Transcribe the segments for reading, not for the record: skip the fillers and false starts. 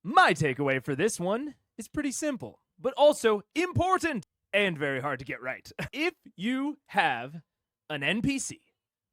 My takeaway for this one is pretty simple, but also important and very hard to get right. If you have an NPC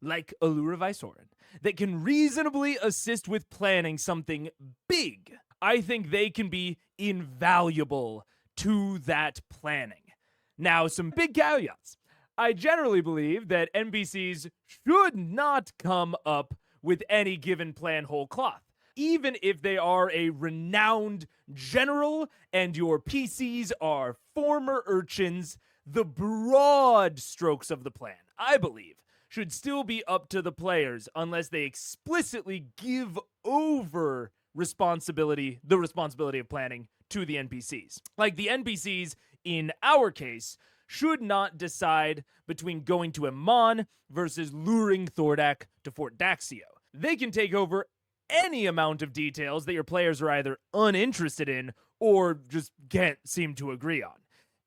like Allura Vysoren that can reasonably assist with planning something big, I think they can be invaluable to that planning. Now, some big caveats. I generally believe that NPCs should not come up with any given plan whole cloth, even if they are a renowned general and your PCs are former urchins. The broad strokes of the plan, I believe, should still be up to the players unless they explicitly give over the responsibility of planning to the NPCs. Like the NPCs in our case should not decide between going to Amon versus luring Thordak to Fort Daxio. They can take over any amount of details that your players are either uninterested in or just can't seem to agree on.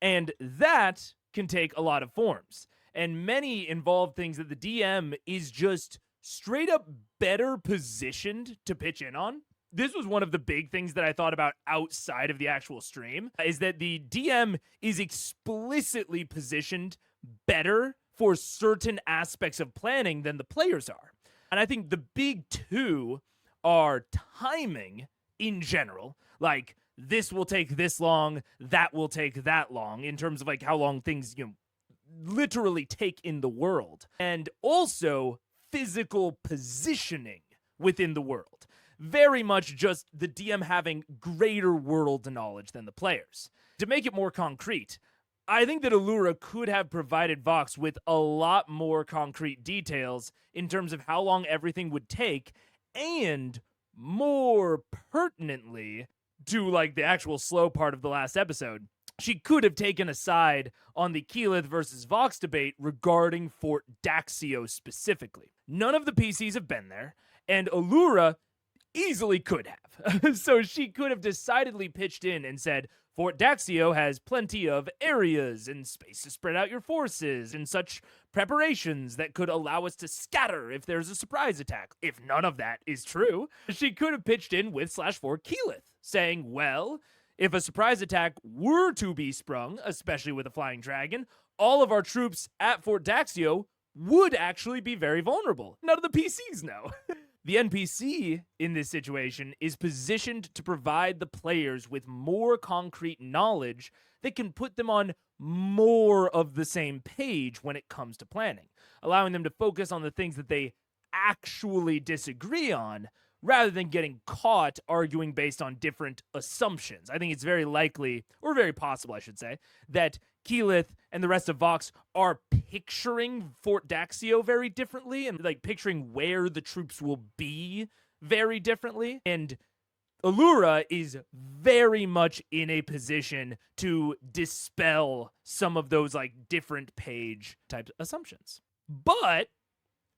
And that can take a lot of forms. And many involve things that the DM is just straight up better positioned to pitch in on. This was one of the big things that I thought about outside of the actual stream, is that the DM is explicitly positioned better for certain aspects of planning than the players are. And I think the big two are timing in general, like this will take this long, that will take that long, in terms of like how long things, literally take in the world, and also physical positioning within the world. Very much just the DM having greater world knowledge than the players. To make it more concrete, I think that Allura could have provided Vox with a lot more concrete details in terms of how long everything would take, and more pertinently to like the actual slow part of the last episode, she could have taken a side on the Keyleth versus Vox debate regarding Fort Daxio specifically. None of the PCs have been there, and Allura easily could have. So she could have decidedly pitched in and said, Fort Daxio has plenty of areas and space to spread out your forces and such preparations that could allow us to scatter if there's a surprise attack. If none of that is true, she could have pitched in with /4 Keyleth, saying, well, if a surprise attack were to be sprung, especially with a flying dragon, all of our troops at Fort Daxio would actually be very vulnerable. None of the PCs know. The NPC in this situation is positioned to provide the players with more concrete knowledge that can put them on more of the same page when it comes to planning, allowing them to focus on the things that they actually disagree on, rather than getting caught arguing based on different assumptions. I think it's very likely, or very possible, I should say, that Keyleth and the rest of Vox are picturing Fort Daxio very differently, and like picturing where the troops will be very differently. And Allura is very much in a position to dispel some of those like different page type assumptions. But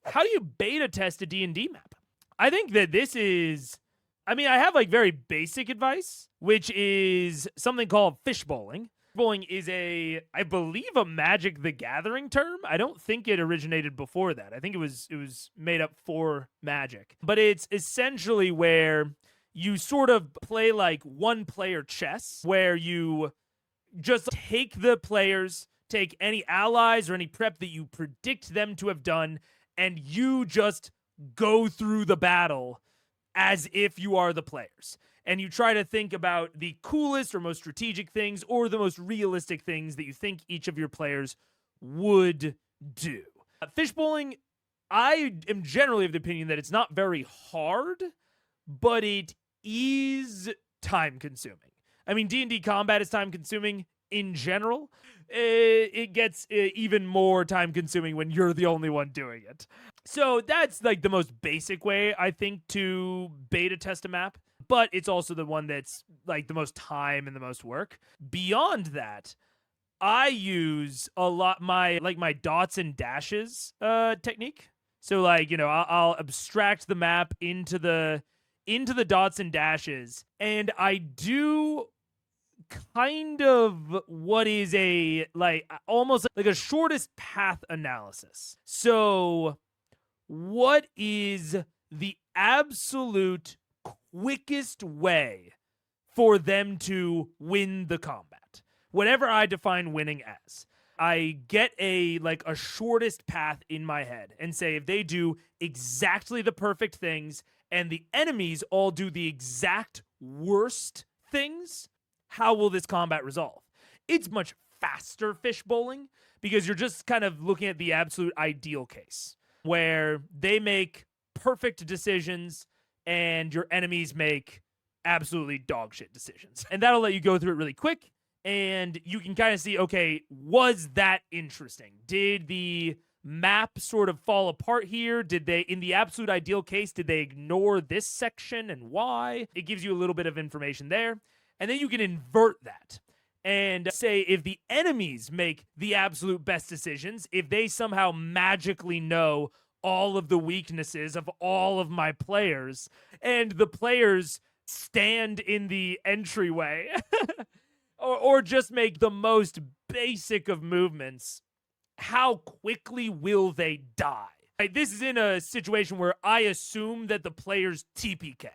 how do you beta test a D&D map? I think that this is, I have like very basic advice, which is something called fishbowling. Fishbowling is I believe a Magic the Gathering term. I don't think it originated before that. I think it was made up for Magic. But it's essentially where you sort of play like one-player chess, where you just take the players, take any allies or any prep that you predict them to have done, and you just go through the battle as if you are the players. And you try to think about the coolest or most strategic things or the most realistic things that you think each of your players would do. Fishbowling, I am generally of the opinion that it's not very hard, but it is time-consuming. D&D combat is time-consuming in general. It gets even more time-consuming when you're the only one doing it. So that's like the most basic way, I think, to beta test a map, but it's also the one that's like the most time and the most work. Beyond that, I use a lot my dots and dashes technique. So I'll abstract the map into the dots and dashes, and I do kind of what is almost like a shortest path analysis. So what is the absolute quickest way for them to win the combat. Whatever I define winning as. I get a shortest path in my head and say if they do exactly the perfect things and the enemies all do the exact worst things, how will this combat resolve? It's much faster fish bowling because you're just kind of looking at the absolute ideal case where they make perfect decisions and your enemies make absolutely dog shit decisions. And that'll let you go through it really quick. And you can kind of see, okay, was that interesting? Did the map sort of fall apart here? Did they, in the absolute ideal case, did they ignore this section and why? It gives you a little bit of information there. And then you can invert that and say if the enemies make the absolute best decisions, if they somehow magically know all of the weaknesses of all of my players, and the players stand in the entryway or just make the most basic of movements, how quickly will they die? Right, this is in a situation where I assume that the players TPK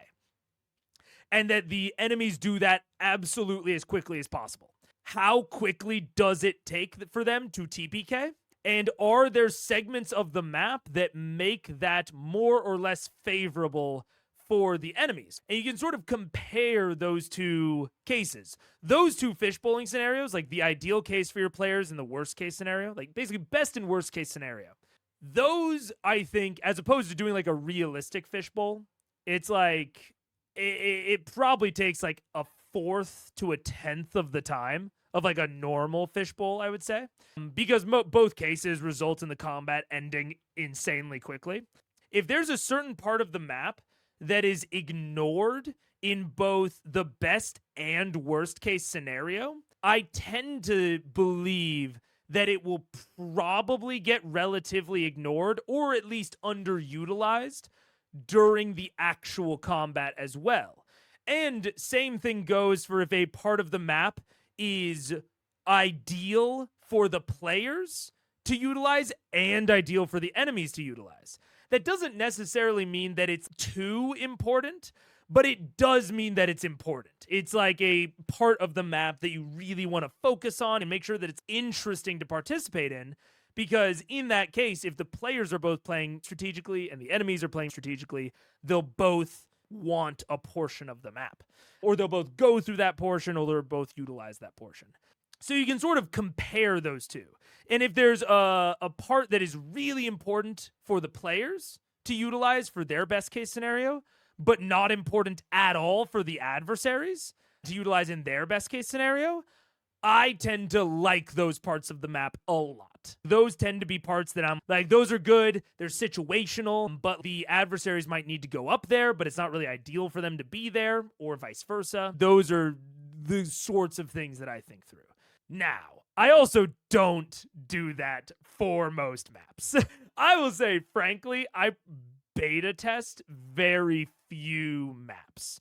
and that the enemies do that absolutely as quickly as possible. How quickly does it take for them to TPK? And are there segments of the map that make that more or less favorable for the enemies? And you can sort of compare those two cases. Those two fish bowling scenarios, like the ideal case for your players and the worst case scenario, like basically best and worst case scenario. Those, I think, as opposed to doing like a realistic fish bowl, it's like, it probably takes like a fourth to a tenth of the time of like a normal fish bowl, I would say. Because both cases result in the combat ending insanely quickly. If there's a certain part of the map that is ignored in both the best and worst case scenario, I tend to believe that it will probably get relatively ignored or at least underutilized during the actual combat as well. And same thing goes for if a part of the map is ideal for the players to utilize and ideal for the enemies to utilize. That doesn't necessarily mean that it's too important, but it does mean that it's important. It's like a part of the map that you really want to focus on and make sure that it's interesting to participate in, because in that case, if the players are both playing strategically and the enemies are playing strategically, they'll both want a portion of the map, or they'll both go through that portion, or they'll both utilize that portion. So you can sort of compare those two. And if there's a part that is really important for the players to utilize for their best case scenario, but not important at all for the adversaries to utilize in their best case scenario, I tend to like those parts of the map a lot. Those tend to be parts that I'm like, those are good, they're situational, but the adversaries might need to go up there, but it's not really ideal for them to be there, or vice versa. Those are the sorts of things that I think through. Now, I also don't do that for most maps. I will say, frankly, I beta test very few maps.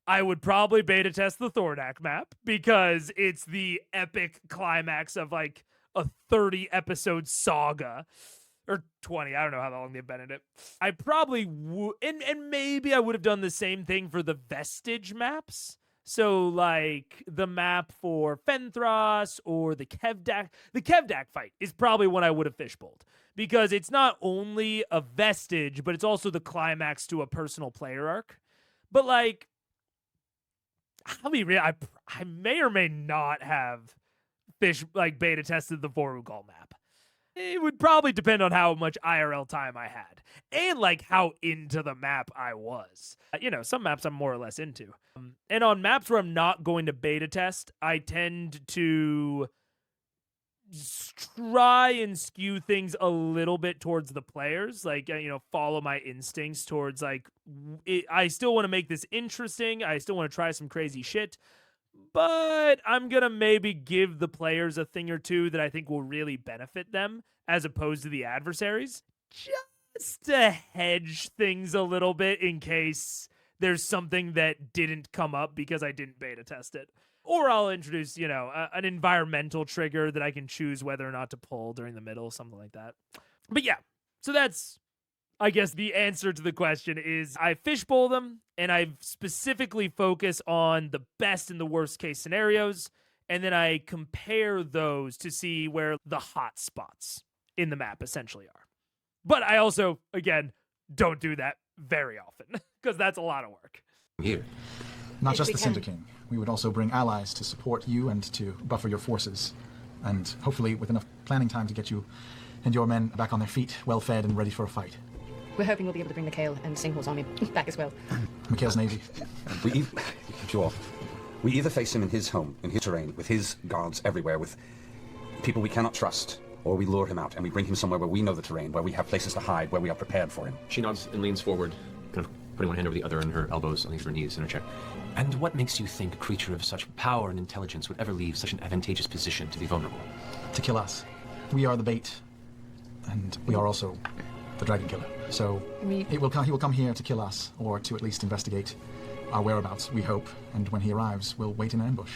I would probably beta test the Thordak map because it's the epic climax of like a 30 episode saga, or 20. I don't know how long they've been in it. I probably would, and maybe I would have done the same thing for the Vestige maps. So like the map for Fenthras or the Kevdak. The Kevdak fight is probably one I would have fishbowled because it's not only a vestige, but it's also the climax to a personal player arc. But like, I'll be real, I may or may not have beta tested the Vorugol map. It would probably depend on how much IRL time I had and like how into the map I was. Some maps I'm more or less into. And on maps where I'm not going to beta test, I tend to try and skew things a little bit towards the players, like, follow my instincts towards like, I still want to make this interesting. I still want to try some crazy shit. But I'm going to maybe give the players a thing or two that I think will really benefit them as opposed to the adversaries, just to hedge things a little bit in case there's something that didn't come up because I didn't beta test it. Or I'll introduce, an environmental trigger that I can choose whether or not to pull during the middle, something like that. But yeah, so that's I guess the answer to the question is I fishbowl them, and I specifically focus on the best and the worst case scenarios, and then I compare those to see where the hot spots in the map essentially are. But I also, again, don't do that very often, because that's a lot of work. Here. Not just the Cinder King. We would also bring allies to support you and to buffer your forces. And hopefully with enough planning time to get you and your men back on their feet, well-fed and ready for a fight. We're hoping we'll be able to bring MacLeod and Singhor's army back as well. MacLeod's navy. We either face him in his home, in his terrain, with his guards everywhere, with people we cannot trust, or we lure him out and we bring him somewhere where we know the terrain, where we have places to hide, where we are prepared for him. She nods and leans forward, kind of putting one hand over the other and her elbows on each of her knees in her chair. And what makes you think a creature of such power and intelligence would ever leave such an advantageous position to be vulnerable? To kill us. We are the bait, and we are also the dragon killer. So he will come here to kill us, or to at least investigate our whereabouts, we hope. And when he arrives, we'll wait in ambush.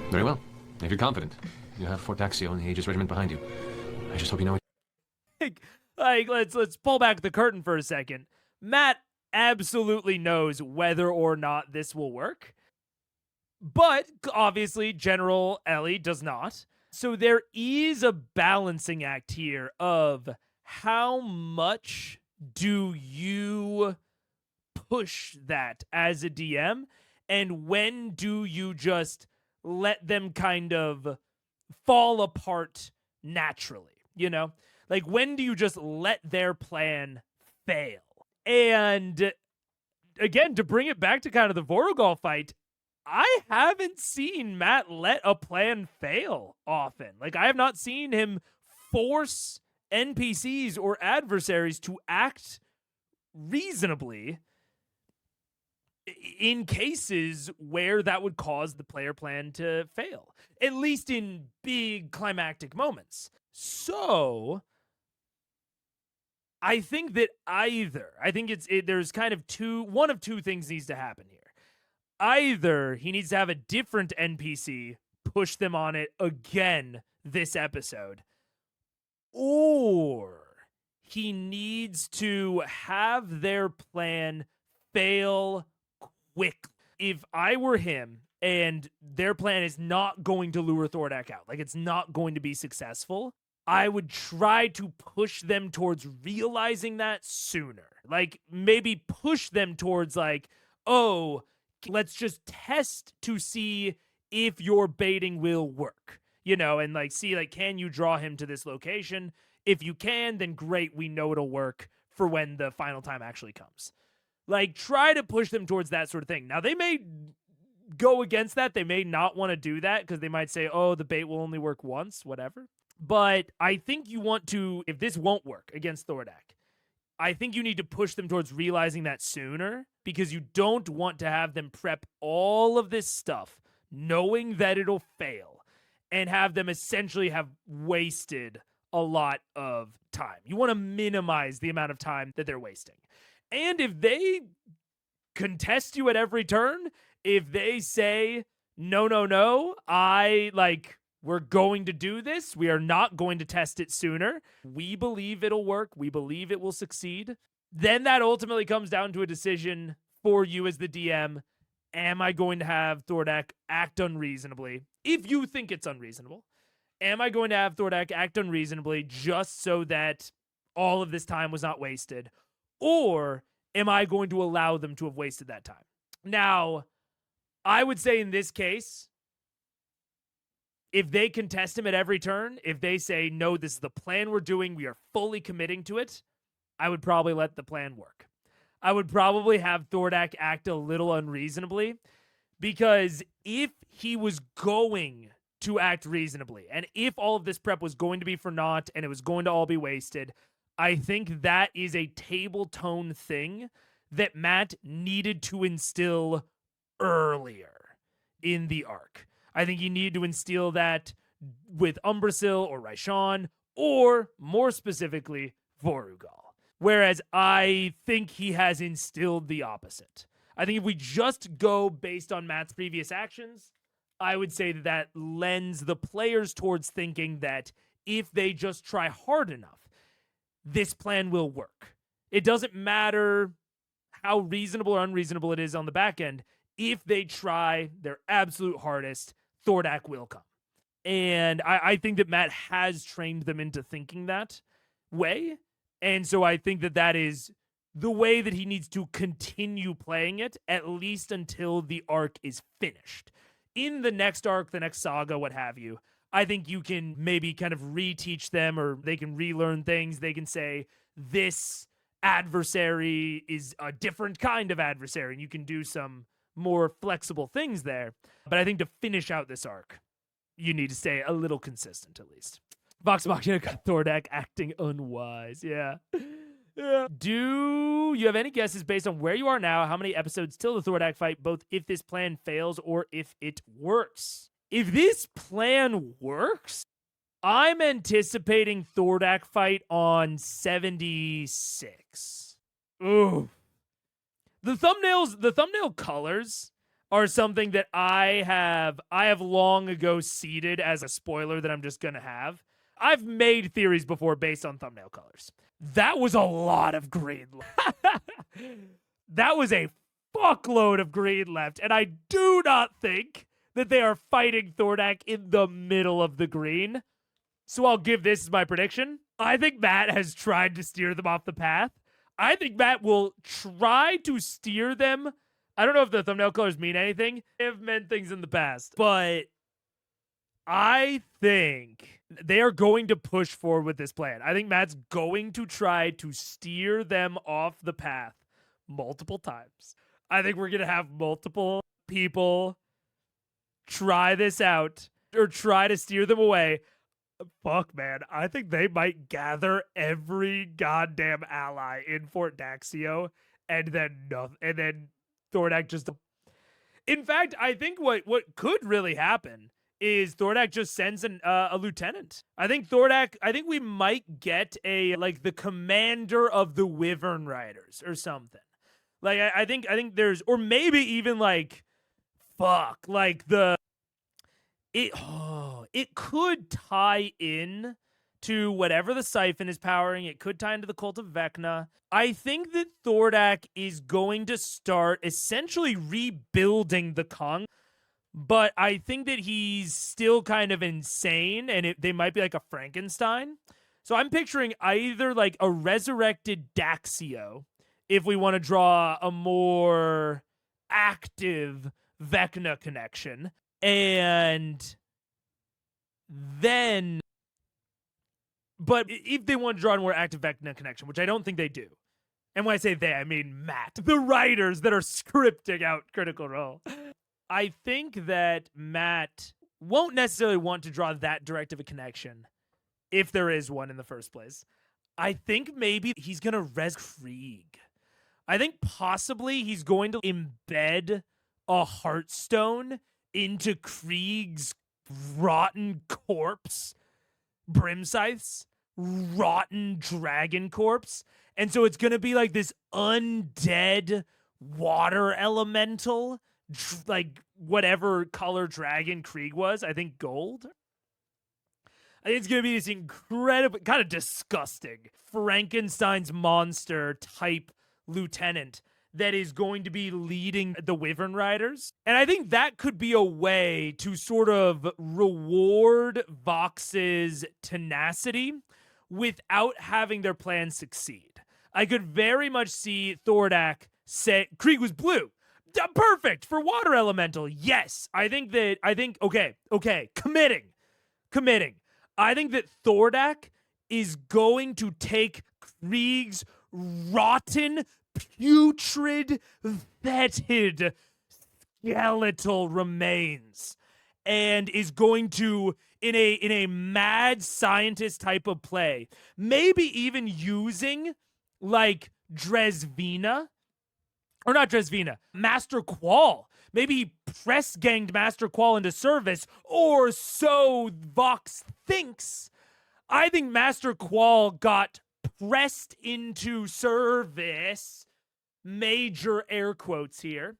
Very well. If you're confident, you have Fort Daxio and the Aegis Regiment behind you. I just hope you know it. Like, let's pull back the curtain for a second. Matt absolutely knows whether or not this will work. But obviously, General Ellie does not. So there is a balancing act here of how much do you push that as a DM, and when do you just let them kind of fall apart naturally, you know? Like, when do you just let their plan fail? And again, to bring it back to kind of the Vorugal fight, I haven't seen Matt let a plan fail often. Like, I have not seen him force NPCs or adversaries to act reasonably in cases where that would cause the player plan to fail, at least in big climactic moments. So I think that there's kind of one of two things needs to happen here. Either he needs to have a different NPC push them on it again this episode, or he needs to have their plan fail quick. If I were him and their plan is not going to lure Thordak out, like it's not going to be successful, I would try to push them towards realizing that sooner. Like, maybe push them towards like, oh, let's just test to see if your baiting will work, you know, and like see, like, can you draw him to this location? If you can, then great, we know it'll work for when the final time actually comes. Like, try to push them towards that sort of thing. Now, they may go against that. They may not want to do that because they might say, oh, the bait will only work once, whatever. But I think you want to, if this won't work against Thordak, I think you need to push them towards realizing that sooner, because you don't want to have them prep all of this stuff knowing that it'll fail and have them essentially have wasted a lot of time. You want to minimize the amount of time that they're wasting. And if they contest you at every turn, if they say, no, we're going to do this, we are not going to test it sooner, we believe it'll work, we believe it will succeed, then that ultimately comes down to a decision for you as the DM. Am I going to have Thordak act unreasonably? If you think it's unreasonable, am I going to have Thordak act unreasonably just so that all of this time was not wasted? Or am I going to allow them to have wasted that time? Now, I would say in this case, if they contest him at every turn, if they say, no, this is the plan we're doing, we are fully committing to it, I would probably let the plan work. I would probably have Thordak act a little unreasonably, because if he was going to act reasonably, and if all of this prep was going to be for naught and it was going to all be wasted, I think that is a table tone thing that Matt needed to instill earlier in the arc. I think you need to instill that with Umbrasyl or Raishan, or more specifically, Vorugal. Whereas I think he has instilled the opposite. I think if we just go based on Matt's previous actions, I would say that lends the players towards thinking that if they just try hard enough, this plan will work. It doesn't matter how reasonable or unreasonable it is on the back end. If they try their absolute hardest, Thordak will come. And I think that Matt has trained them into thinking that way. And so I think that that is the way that he needs to continue playing it, at least until the arc is finished. In the next arc, the next saga, what have you, I think you can maybe kind of reteach them, or they can relearn things. They can say, this adversary is a different kind of adversary, and you can do some more flexible things there. But I think to finish out this arc, you need to stay a little consistent, at least. Vox Machina got Thordak acting unwise. Yeah. Do you have any guesses based on where you are now, how many episodes till the Thordak fight, both if this plan fails or if it works? If this plan works, I'm anticipating Thordak fight on 76. Ooh. The thumbnail colors are something that I have long ago seeded as a spoiler that I'm just gonna have. I've made theories before based on thumbnail colors. That was a lot of green. That was a fuckload of green left, and I do not think that they are fighting Thordak in the middle of the green. So I'll give this as my prediction. I think Matt has tried to steer them off the path. I think Matt will try to steer them. I don't know if the thumbnail colors mean anything. They have meant things in the past, but I think they are going to push forward with this plan. I think Matt's going to try to steer them off the path multiple times. I think we're going to have multiple people try this out or try to steer them away. Fuck, man. I think they might gather every goddamn ally in Fort Daxio and then Thordak just... In fact, I think what could really happen is Thordak just sends a lieutenant. I think we might get the commander of the Wyvern Riders or something. Like, I think there's, or maybe even it could tie in to whatever the Siphon is powering. It could tie into the Cult of Vecna. I think that Thordak is going to start essentially rebuilding the Kong, but I think that he's still kind of insane, and they might be like a Frankenstein. So I'm picturing either like a resurrected Daxio, if we want to draw a more active Vecna connection, and then, but if they want to draw a more active Vecna connection, which I don't think they do, and when I say they, I mean Matt, the writers that are scripting out Critical Role, I think that Matt won't necessarily want to draw that direct of a connection, if there is one in the first place. I think maybe he's going to res Krieg. I think possibly he's going to embed a Heartstone into Krieg's rotten corpse, Brimscythe's rotten dragon corpse. And so it's going to be like this undead water elemental, like whatever color dragon Krieg was. I think gold. I think it's going to be this incredible, kind of disgusting Frankenstein's monster type lieutenant that is going to be leading the Wyvern Riders. And I think that could be a way to sort of reward Vox's tenacity without having their plan succeed. I could very much see Thordak say, Krieg was blue. Perfect for water elemental. Yes. Okay. Committing. I think that Thordak is going to take Krieg's rotten, putrid, fetid skeletal remains and is going to, in a mad scientist type of play, maybe even using like Dresvina, or not Dresvina, Master Qual. Maybe he press-ganged Master Qual into service, or so Vox thinks. I think Master Qual got pressed into service, major air quotes here,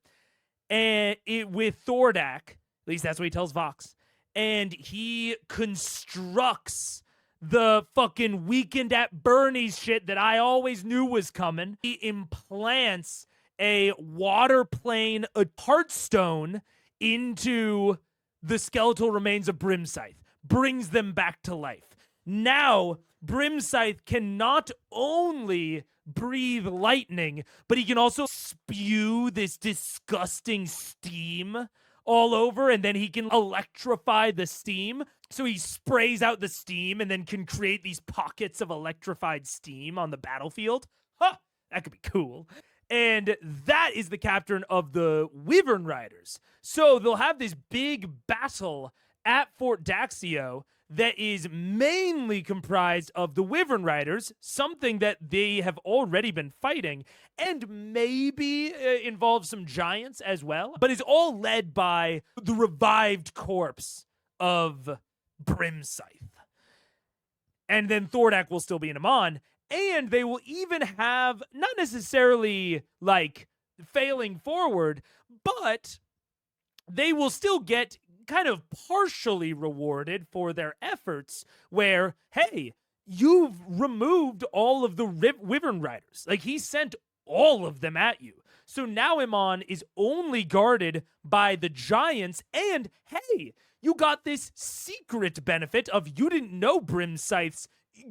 and with Thordak, at least that's what he tells Vox, and he constructs the fucking Weekend at Bernie's shit that I always knew was coming. He implants a water plane, a heartstone into the skeletal remains of Brimscythe, brings them back to life. Now, Brimscythe can not only breathe lightning, but he can also spew this disgusting steam all over, and then he can electrify the steam. So he sprays out the steam and then can create these pockets of electrified steam on the battlefield. Huh, that could be cool. And that is the captain of the Wyvern Riders. So they'll have this big battle at Fort Daxio that is mainly comprised of the Wyvern Riders, something that they have already been fighting, and maybe involves some giants as well, but is all led by the revived corpse of Brimscythe. And then Thordak will still be in Amon, and they will even have, not necessarily like failing forward, but they will still get kind of partially rewarded for their efforts where, hey, you've removed all of the Wyvern Riders. Like, he sent all of them at you. So now Amon is only guarded by the giants, and hey, you got this secret benefit of you didn't know Brimscythe's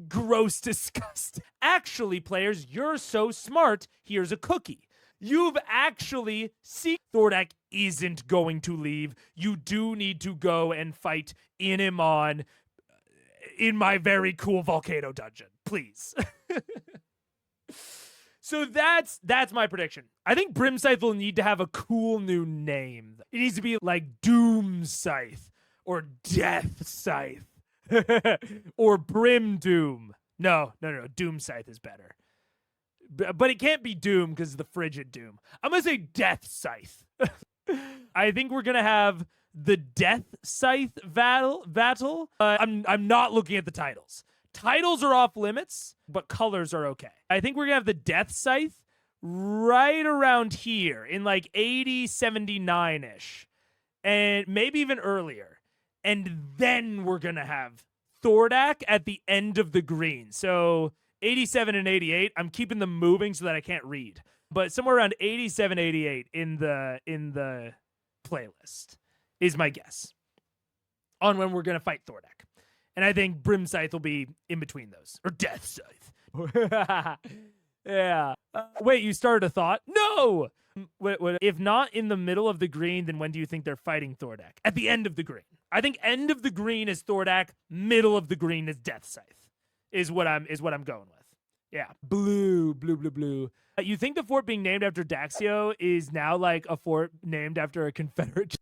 gross disgust. Actually, players, you're so smart, here's a cookie. You've actually seen Thordak isn't going to leave. You do need to go and fight in Amon in my very cool volcano dungeon, please. So that's my prediction. I think Brimscythe will need to have a cool new name. It needs to be like Doom Scythe or Death Scythe or Brim Doom. No. Doom Scythe is better. But it can't be Doom because of the frigid Doom. I'm going to say Death Scythe. I think we're going to have the Death Scythe battle. I'm not looking at the titles. Titles are off limits, but colors are okay. I think we're going to have the Death Scythe right around here in like 80, 79-ish. And maybe even earlier. And then we're going to have Thordak at the end of the green. So 87 and 88, I'm keeping them moving so that I can't read. But somewhere around 87, 88 in the playlist is my guess on when we're going to fight Thordak. And I think Brimscythe will be in between those. Or Death Scythe. Yeah. Wait, you started a thought? No! If not in the middle of the green, then when do you think they're fighting Thordak? At the end of the green. I think end of the green is Thordak, middle of the green is Death Scythe. Is what I'm going with. Yeah. Blue. You think the fort being named after Daxio is now like a fort named after a Confederate?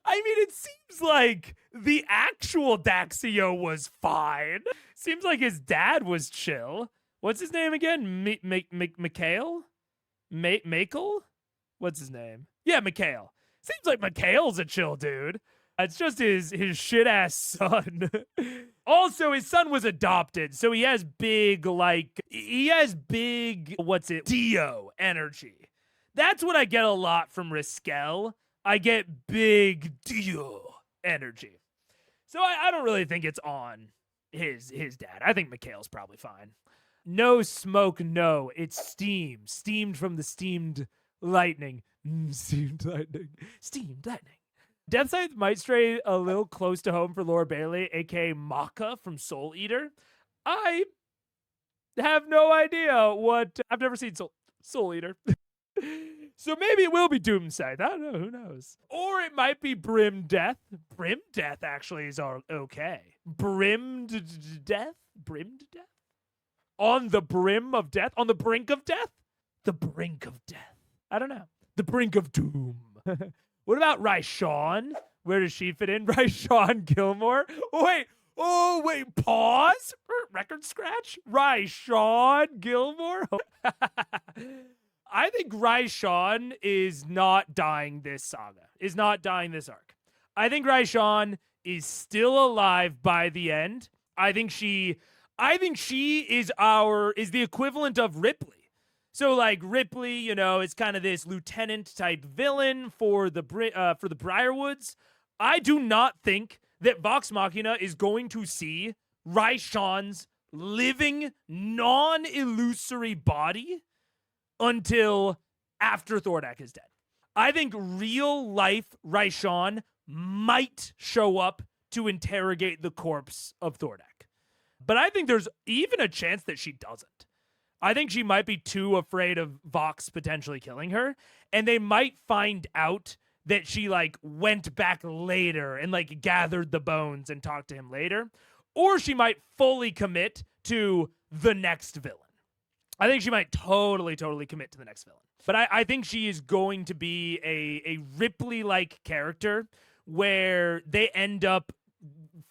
I mean, it seems like the actual Daxio was fine. Seems like his dad was chill. What's his name again? Mikhail? Michael? What's his name? Yeah, Mikhail. Seems like Mikhail's a chill dude. It's just his shit-ass son. Also, his son was adopted, so he has big, Dio energy. That's what I get a lot from Riskel. I get big Dio energy. So I don't really think it's on his dad. I think Mikhail's probably fine. No smoke, no. It's steam. Steamed from the steamed lightning. Steamed lightning. Steamed lightning. Death Scythe might stray a little close to home for Laura Bailey, aka Maka from Soul Eater. I have no idea what... I've never seen Soul Eater. So maybe it will be Doom Scythe. I don't know. Who knows? Or it might be Brim Death. Brim Death actually is okay. Brimmed Death? Brimmed Death? On the brim of death? On the brink of death? The brink of death. I don't know. The brink of doom. What about Raishawn? Where does she fit in? Raishawn Gilmore? Oh, wait, pause? Record scratch? Raishawn Gilmore? I think Raishawn is not dying this saga, is not dying this arc. I think Raishawn is still alive by the end. I think she is the equivalent of Ripley. So like Ripley, is kind of this lieutenant type villain for the Briarwoods. I do not think that Vox Machina is going to see Raishan's living, non-illusory body until after Thordak is dead. I think real-life Raishan might show up to interrogate the corpse of Thordak. But I think there's even a chance that she doesn't. I think she might be too afraid of Vox potentially killing her, and they might find out that she, like, went back later and, like, gathered the bones and talked to him later. Or she might fully commit to the next villain. I think she might totally commit to the next villain. But I think she is going to be a Ripley-like character where they end up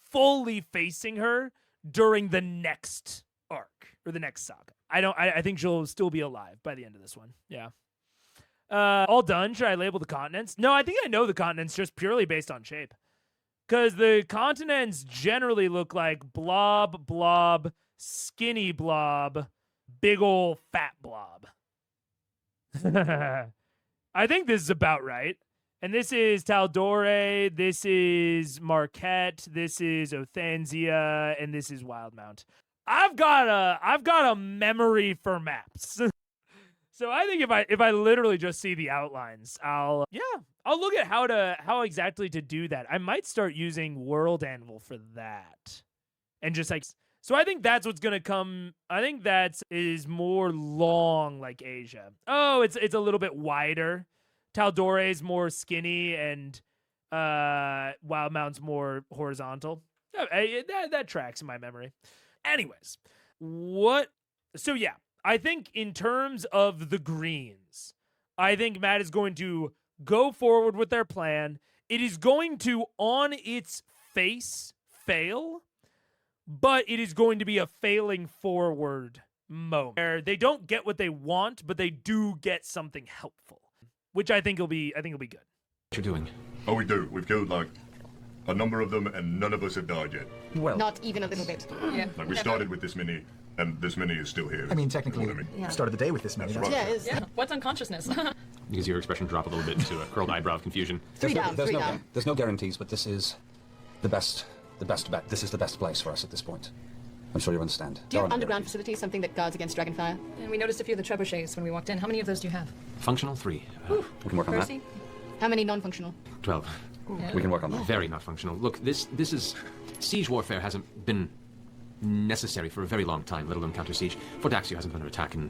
fully facing her during the next arc or the next saga. I think she'll still be alive by the end of this one. Yeah. All done. Should I label the continents? No, I think I know the continents just purely based on shape. Because the continents generally look like blob, skinny blob, big ol' fat blob. I think this is about right. And this is Tal'Dorei, this is Marquette, this is Othanzia, and this is Wildmount. I've got a memory for maps. So I think if I literally just see the outlines, I'll look at how exactly to do that. I might start using World Anvil for that. And just like, so I think that's what's gonna come. I think that is more long like Asia. Oh, it's a little bit wider. Tal'Dorei is more skinny and Wildmount's more horizontal. That tracks in my memory. Anyways, so yeah, I think in terms of the Greens, I think Matt is going to go forward with their plan. It is going to, on its face, fail, but it is going to be a failing forward moment where they don't get what they want, but they do get something helpful, which I think will be good. What you doing? Oh, we do. We've killed, like, a number of them, and none of us have died yet. Well, Not even a little bit. Yeah. Like, we started with this many, and this many is still here. I mean, technically, You know what I mean? we started the day with this many. That's right. Yeah, it is. Yeah. What's unconsciousness? You can see your expression drop a little bit into a curled eyebrow of confusion. Three down. There's no guarantees, but this is the best bet. This is the best place for us at this point. I'm sure you understand. Do you have underground facilities, something that guards against dragonfire? And we noticed a few of the trebuchets when we walked in. How many of those do you have? Functional 3. We can work on that. Percy? How many non-functional? 12. We can work on that. Very not functional. Look, this is... Siege warfare hasn't been necessary for a very long time, let alone counter-siege. Fordaxio hasn't been under attack in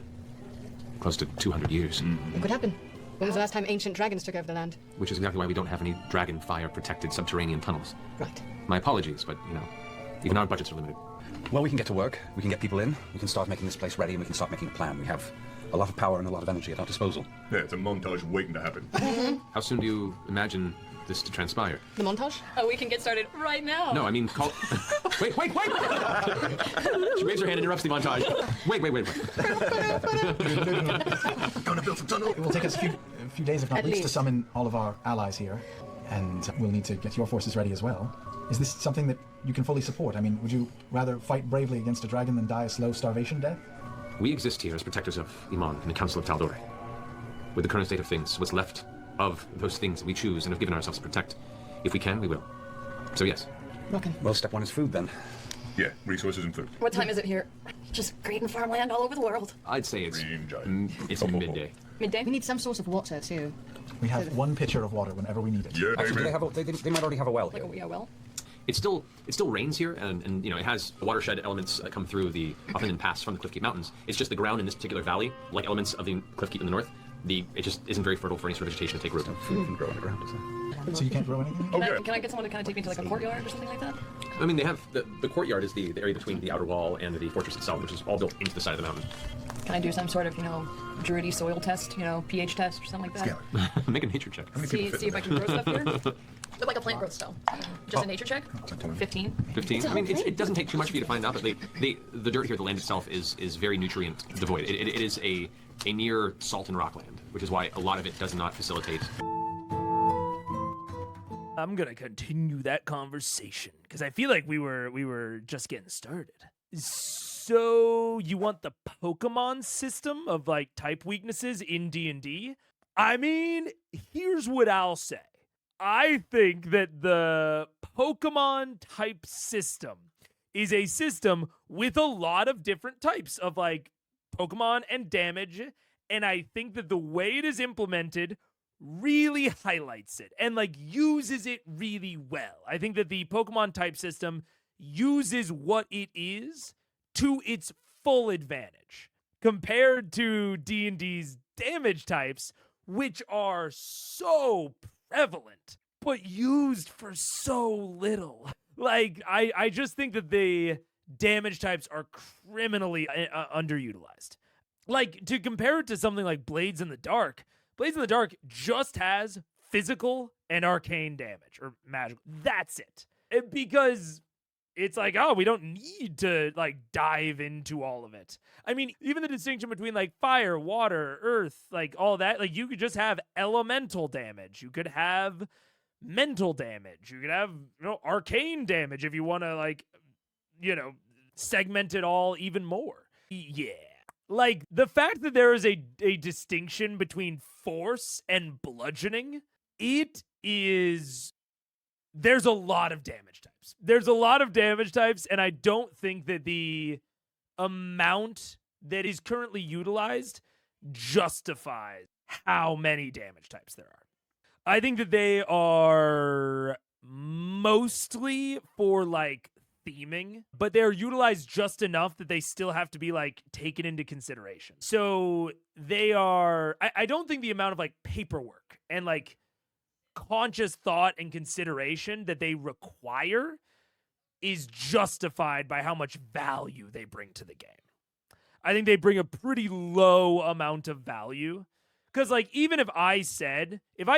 close to 200 years. It could happen. When was the last time ancient dragons took over the land? Which is exactly why we don't have any dragon fire-protected subterranean tunnels. Right. My apologies, but, even our budgets are limited. Well, we can get to work. We can get people in. We can start making this place ready, and we can start making a plan. We have a lot of power and a lot of energy at our disposal. Yeah, it's a montage waiting to happen. How soon do you imagine this to transpire? The montage? Oh, we can get started right now. No, I mean, call... Wait! She waves her hand and interrupts the montage. Wait. Gonna build some tunnel. It will take us a few days, if not At weeks, to least. summon all of our allies here, and we'll need to get your forces ready as well. Is this something that you can fully support? I mean, would you rather fight bravely against a dragon than die a slow starvation death? We exist here as protectors of Iman and the Council of Tal'Dorei. With the current state of things, what's left of those things that we choose and have given ourselves to protect, if we can, we will. So yes. Rockin'. Well, step one is food, then. Yeah, resources and food. What time is it here? Just grain and farmland all over the world. I'd say it's Green giant. it's midday. Midday? We need some source of water, too. We have one pitcher of water whenever we need it. Yeah, Actually, amen. they might already have a well Like, here. yeah, well. It still rains here, and it has watershed elements that come through the Upland Pass from the Cliffkeep Mountains. It's just the ground in this particular valley, like elements of the Cliffkeep in the north, it just isn't very fertile for any sort of vegetation to take root. Food can grow underground, is there? So you can't grow anything? Okay. Can I get someone to kind of take me to like a courtyard or something like that? I mean, they have the courtyard is the area between the outer wall and the fortress itself, which is all built into the side of the mountain. Can I do some sort of, druidy soil test, pH test or something like that? Make a nature check. See if I can grow stuff here? But like a plant growth style. Just a nature check? 15. 15. I mean, it doesn't take too much for you to find out, but the dirt here, the land itself, is very nutrient devoid. It is a near salt and rockland, which is why a lot of it does not facilitate. I'm gonna continue that conversation because I feel like we were just getting started. So you want the Pokemon system of like type weaknesses in D&D? I mean, here's what I'll say. I think that the Pokemon type system is a system with a lot of different types of like Pokemon and damage. And I think that the way it is implemented really highlights it and like uses it really well. I think that the Pokemon type system uses what it is to its full advantage compared to D&D's damage types, which are so prevalent but used for so little. Like, I just think that the damage types are criminally underutilized. Like, to compare it to something like Blades in the Dark just has physical and arcane damage, or magical. That's it. Because it's like, oh, we don't need to, like, dive into all of it. I mean, even the distinction between, like, fire, water, earth, like, all that, like, you could just have elemental damage. You could have mental damage. You could have, arcane damage if you want to, like, segment it all even more. Yeah. Like, the fact that there is a distinction between force and bludgeoning, there's a lot of damage types. And I don't think that the amount that is currently utilized justifies how many damage types there are. I think that they are mostly for, like, theming, but they're utilized just enough that they still have to be, like, taken into consideration. So they are, I don't think the amount of, like, paperwork and, like, conscious thought and consideration that they require is justified by how much value they bring to the game. I think they bring a pretty low amount of value. Because, like, even if I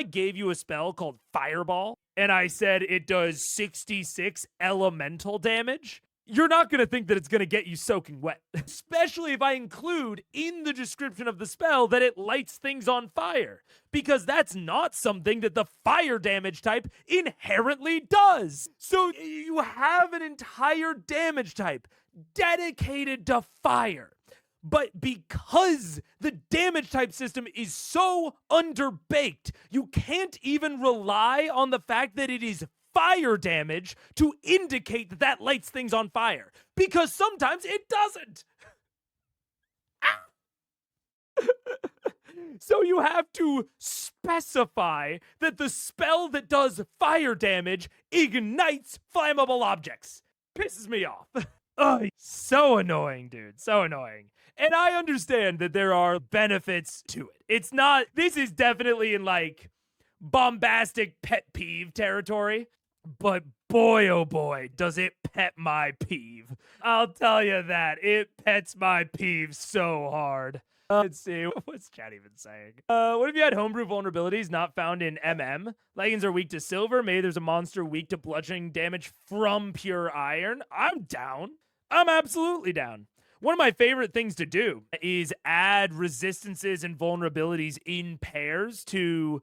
gave you a spell called Fireball, and I said it does 66 elemental damage, you're not going to think that it's going to get you soaking wet. Especially if I include in the description of the spell that it lights things on fire. Because that's not something that the fire damage type inherently does. So you have an entire damage type dedicated to fire. But because the damage type system is so underbaked, you can't even rely on the fact that it is fire damage to indicate that that lights things on fire. Because sometimes it doesn't. So you have to specify that the spell that does fire damage ignites flammable objects. Pisses me off. Oh, so annoying, dude. So annoying. And I understand that there are benefits to it. This is definitely in, like, bombastic pet peeve territory. But boy, oh boy, does it pet my peeve. I'll tell you that. It pets my peeve so hard. Let's see. What's chat even saying? What if you had homebrew vulnerabilities not found in MM? Leggings are weak to silver. Maybe there's a monster weak to bludgeoning damage from pure iron. I'm down. I'm absolutely down. One of my favorite things to do is add resistances and vulnerabilities in pairs to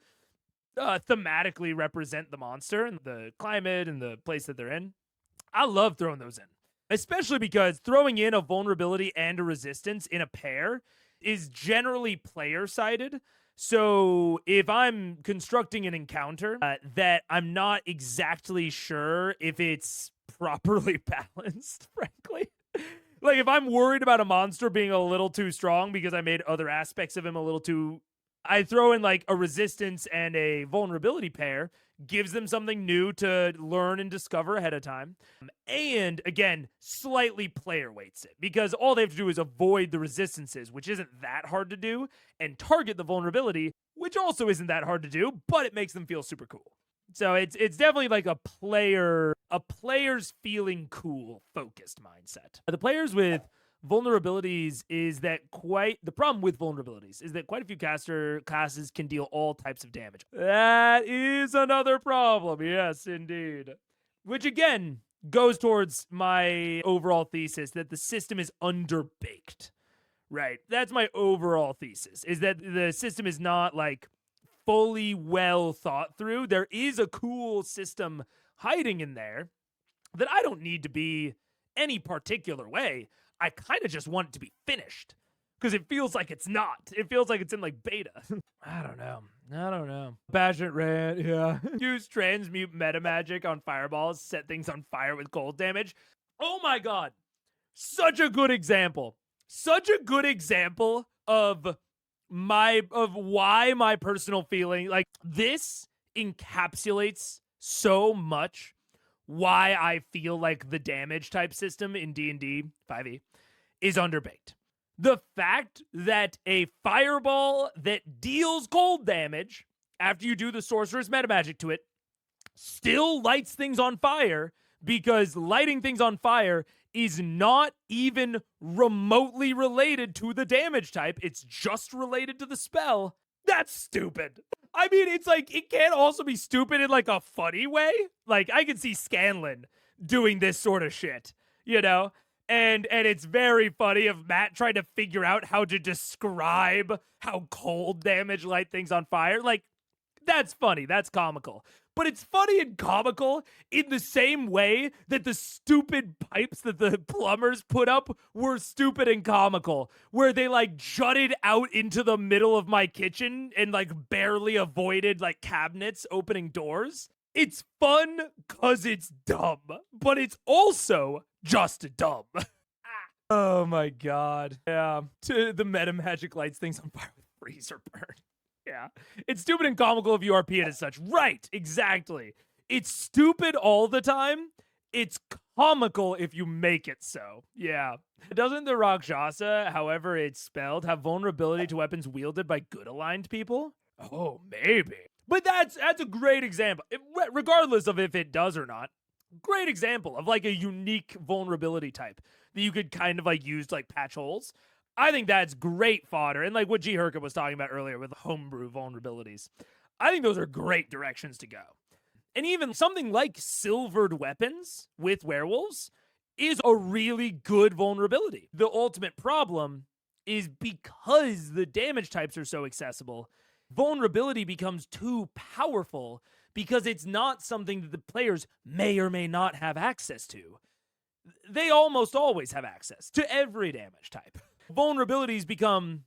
thematically represent the monster and the climate and the place that they're in. I love throwing those in, especially because throwing in a vulnerability and a resistance in a pair is generally player-sided. So if I'm constructing an encounter that I'm not exactly sure if it's properly balanced, frankly. Like, if I'm worried about a monster being a little too strong because I made other aspects of him a little too... I throw in, like, a resistance and a vulnerability pair, gives them something new to learn and discover ahead of time. And, again, slightly player weights it, because all they have to do is avoid the resistances, which isn't that hard to do, and target the vulnerability, which also isn't that hard to do, but it makes them feel super cool. So it's definitely like a player's feeling cool focused mindset. The players with vulnerabilities the problem with vulnerabilities is that quite a few caster classes can deal all types of damage. That is another problem. Yes, indeed. Which again goes towards my overall thesis that the system is underbaked. Right. That's my overall thesis, is that the system is not like fully well thought through. There is a cool system hiding in there that I don't need to be any particular way. I kind of just want it to be finished because it feels like it's not. It feels like it's in, like, beta. I don't know. Passionate rant, yeah. Use transmute meta magic on fireballs, set things on fire with cold damage. Oh my god. Such a good example. Such a good example of why my personal feeling, like, this encapsulates so much why I feel like the damage type system in D&D 5e is underbaked. The fact that a fireball that deals cold damage after you do the sorcerer's metamagic to it still lights things on fire, because lighting things on fire is not even remotely related to the damage type. It's just related to the spell. That's stupid. I mean, it's like, it can't also be stupid in like a funny way. Like, I can see Scanlan doing this sort of shit, you know? And it's very funny of Matt trying to figure out how to describe how cold damage light things on fire. Like, that's funny. That's comical. But it's funny and comical in the same way that the stupid pipes that the plumbers put up were stupid and comical, where they like jutted out into the middle of my kitchen and like barely avoided like cabinets opening doors. It's fun because it's dumb, but it's also just dumb. Oh my god. Yeah. The meta magic lights things on fire with freeze or burn. Yeah. It's stupid and comical if you RP it as such. Right. Exactly. It's stupid all the time. It's comical if you make it so. Yeah. Doesn't the Rakshasa, however it's spelled, have vulnerability to weapons wielded by good aligned people? Oh, maybe. But that's a great example. Regardless of if it does or not. Great example of like a unique vulnerability type that you could kind of like use to like patch holes. I think that's great fodder. And like what G. Herka was talking about earlier with homebrew vulnerabilities. I think those are great directions to go. And even something like silvered weapons with werewolves is a really good vulnerability. The ultimate problem is because the damage types are so accessible, vulnerability becomes too powerful because it's not something that the players may or may not have access to. They almost always have access to every damage type. Vulnerabilities become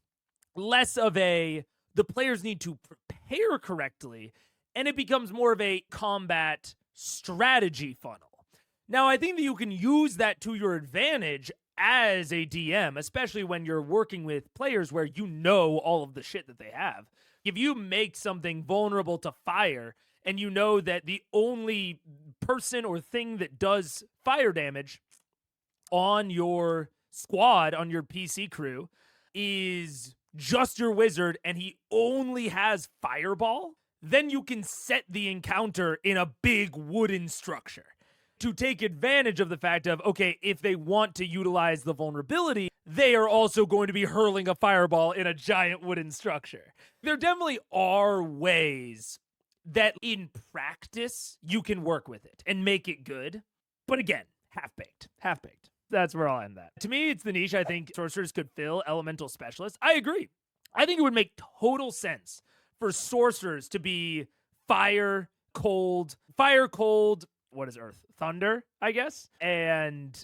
less of the players need to prepare correctly, and it becomes more of a combat strategy funnel. Now, I think that you can use that to your advantage as a DM, especially when you're working with players where you know all of the shit that they have. If you make something vulnerable to fire, and you know that the only person or thing that does fire damage on your squad, on your PC crew, is just your wizard and he only has fireball, then you can set the encounter in a big wooden structure to take advantage of the fact of, okay, if they want to utilize the vulnerability, they are also going to be hurling a fireball in a giant wooden structure. There definitely are ways that in practice you can work with it and make it good. But again, half-baked. That's where I'll end that. To me, it's the niche I think sorcerers could fill, elemental specialists. I agree. I think it would make total sense for sorcerers to be fire, cold, what is earth? Thunder, I guess? And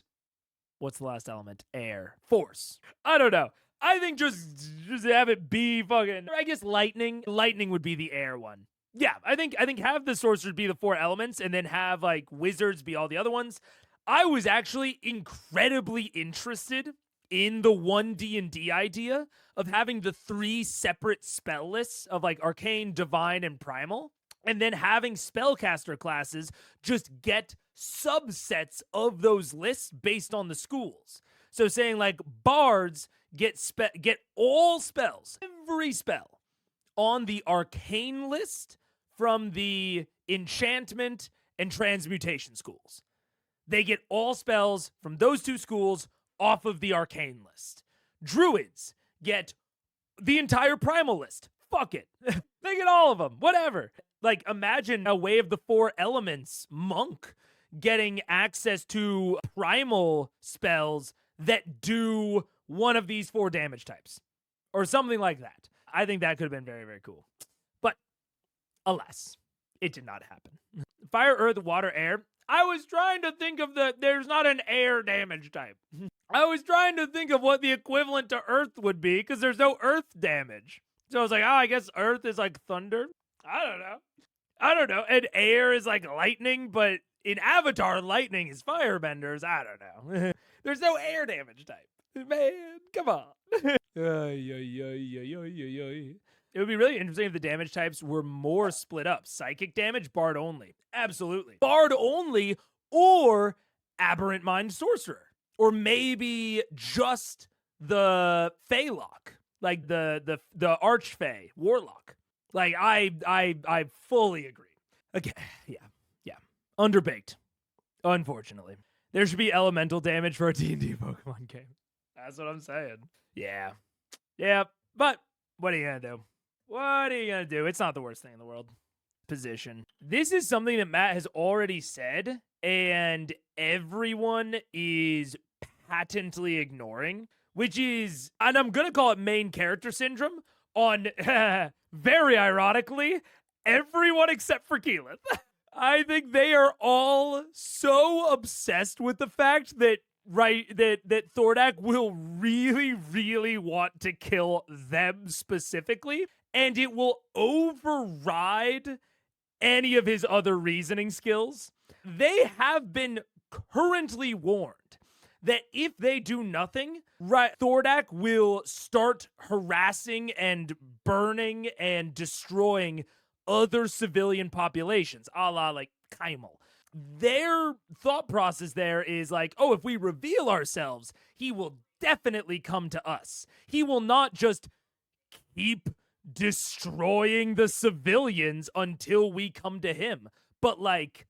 what's the last element? Air. Force. I don't know. I think just have it be fucking, I guess lightning. Lightning would be the air one. Yeah, I think have the sorcerers be the 4 elements and then have like wizards be all the other ones. I was actually incredibly interested in the 1D&D idea of having the 3 separate spell lists of like arcane, divine, and primal, and then having spellcaster classes just get subsets of those lists based on the schools. So saying like bards get all spells, every spell on the arcane list from the enchantment and transmutation schools. They get all spells from those 2 schools off of the arcane list. Druids get the entire primal list. Fuck it. They get all of them. Whatever. Like, imagine a Way of the 4 Elements monk getting access to primal spells that do one of these 4 damage types. Or something like that. I think that could have been very, very cool. But, alas, it did not happen. Fire, earth, water, air. I was trying to think of there's not an air damage type. I was trying to think of what the equivalent to earth would be, because there's no earth damage. So I was like, I guess earth is like thunder. I don't know. And air is like lightning, but In Avatar, lightning is firebenders. I don't know. There's no air damage type. Man, come on. It would be really interesting if the damage types were more split up. Psychic damage, Bard only. Absolutely. Bard only or Aberrant Mind Sorcerer. Or maybe just the Feylock. Like the Archfey Warlock. Like I fully agree. Okay, yeah. Underbaked. Unfortunately. There should be elemental damage for a D&D Pokemon game. That's what I'm saying. Yeah. But what are you gonna do? What are you gonna do? It's not the worst thing in the world. Position. This is something that Matt has already said, and everyone is patently ignoring, which is, and I'm gonna call it main character syndrome on, very ironically, everyone except for Keelan. I think they are all so obsessed with the fact that that Thordak will really, really want to kill them specifically, and it will override any of his other reasoning skills. They have been currently warned that if they do nothing, Thordak will start harassing and burning and destroying other civilian populations, a la like Keimal. Their thought process there is like, oh, if we reveal ourselves, he will definitely come to us. He will not just keep destroying the civilians until we come to him. But like,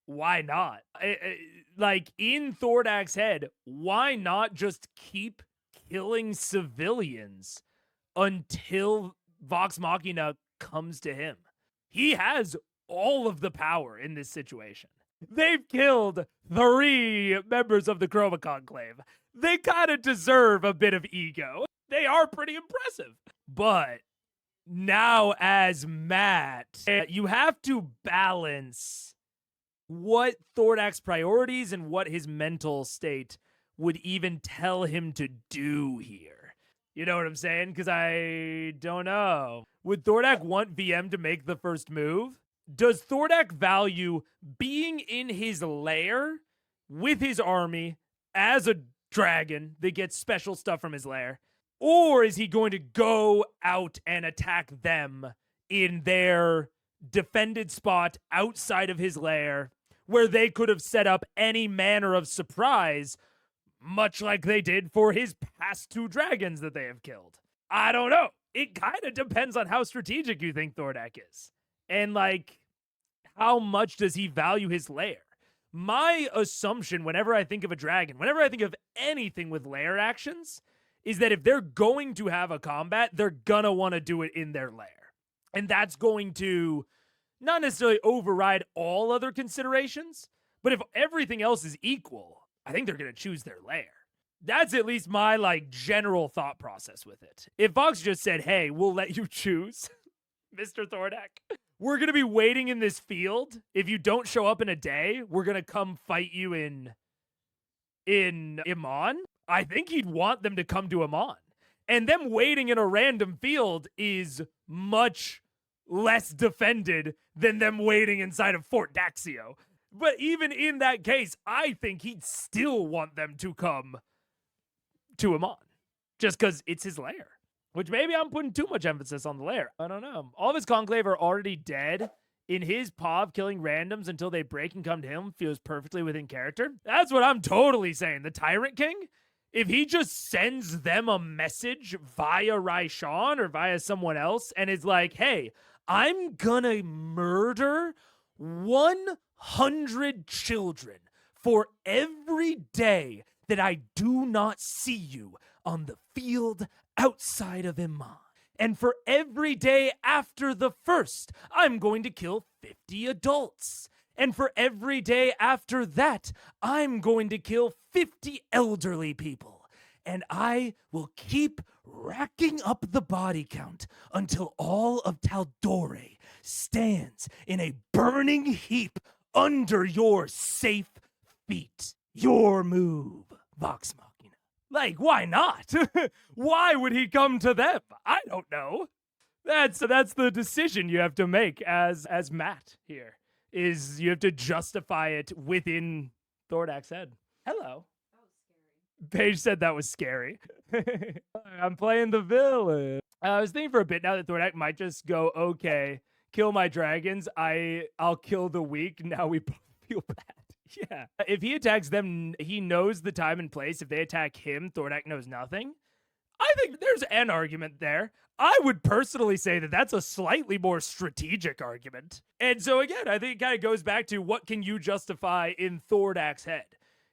why not? Like in Thordak's head, why not just keep killing civilians until Vox Machina comes to him? He has all of the power in this situation. They've killed 3 members of the Chroma Conclave. They kind of deserve a bit of ego. They are pretty impressive. But now as Matt, you have to balance what Thordak's priorities and what his mental state would even tell him to do here. You know what I'm saying? Because I don't know. Would Thordak want VM to make the first move? Does Thordak value being in his lair with his army as a dragon that gets special stuff from his lair? Or is he going to go out and attack them in their defended spot outside of his lair where they could have set up any manner of surprise, much like they did for his past 2 dragons that they have killed? I don't know. It kind of depends on how strategic you think Thordak is. And, like, how much does he value his lair? My assumption whenever I think of a dragon, whenever I think of anything with lair actions, is that if they're going to have a combat, they're gonna want to do it in their lair. And that's going to not necessarily override all other considerations, but if everything else is equal, I think they're gonna choose their lair. That's at least my, like, general thought process with it. If Vox just said, hey, we'll let you choose, Mr. Thordak, we're going to be waiting in this field. If you don't show up in a day, we're going to come fight you in Iman. I think he'd want them to come to Iman. And them waiting in a random field is much less defended than them waiting inside of Fort Daxio. But even in that case, I think he'd still want them to come to Iman. Just because it's his lair. Which maybe I'm putting too much emphasis on the lair. I don't know. All of his conclave are already dead. In his POV, killing randoms until they break and come to him feels perfectly within character. That's what I'm totally saying. The Tyrant King, if he just sends them a message via Raishan or via someone else and is like, hey, I'm gonna murder 100 children for every day that I do not see you on the field outside of Iman. And for every day after the 1st, I'm going to kill 50 adults. And for every day after that, I'm going to kill 50 elderly people. And I will keep racking up the body count until all of Taldore stands in a burning heap under your safe feet. Your move, Vox Machina. Like, why not? Why would he come to them? I don't know. That's the decision you have to make as Matt here. is you have to justify it within Thordak's head. Hello. Paige said that was scary. I'm playing the villain. I was thinking for a bit now that Thordak might just go, okay, kill my dragons. I'll kill the weak. Now we both feel bad. Yeah. If he attacks them, he knows the time and place. If they attack him, Thordak knows nothing. I think there's an argument there. I would personally say that that's a slightly more strategic argument. And so again, I think it kind of goes back to what can you justify in Thordak's head?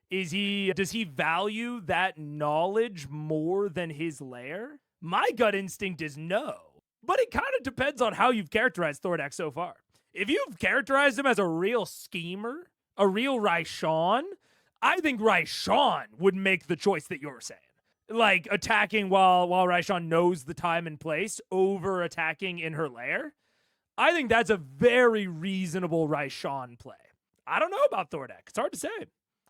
Does he value that knowledge more than his lair? My gut instinct is no. But it kind of depends on how you've characterized Thordak so far. If you've characterized him as a real schemer, a real Raishan, I think Raishan would make the choice that you're saying. Like attacking while Raishan knows the time and place over attacking in her lair. I think that's a very reasonable Raishan play. I don't know about Thordak. It's hard to say.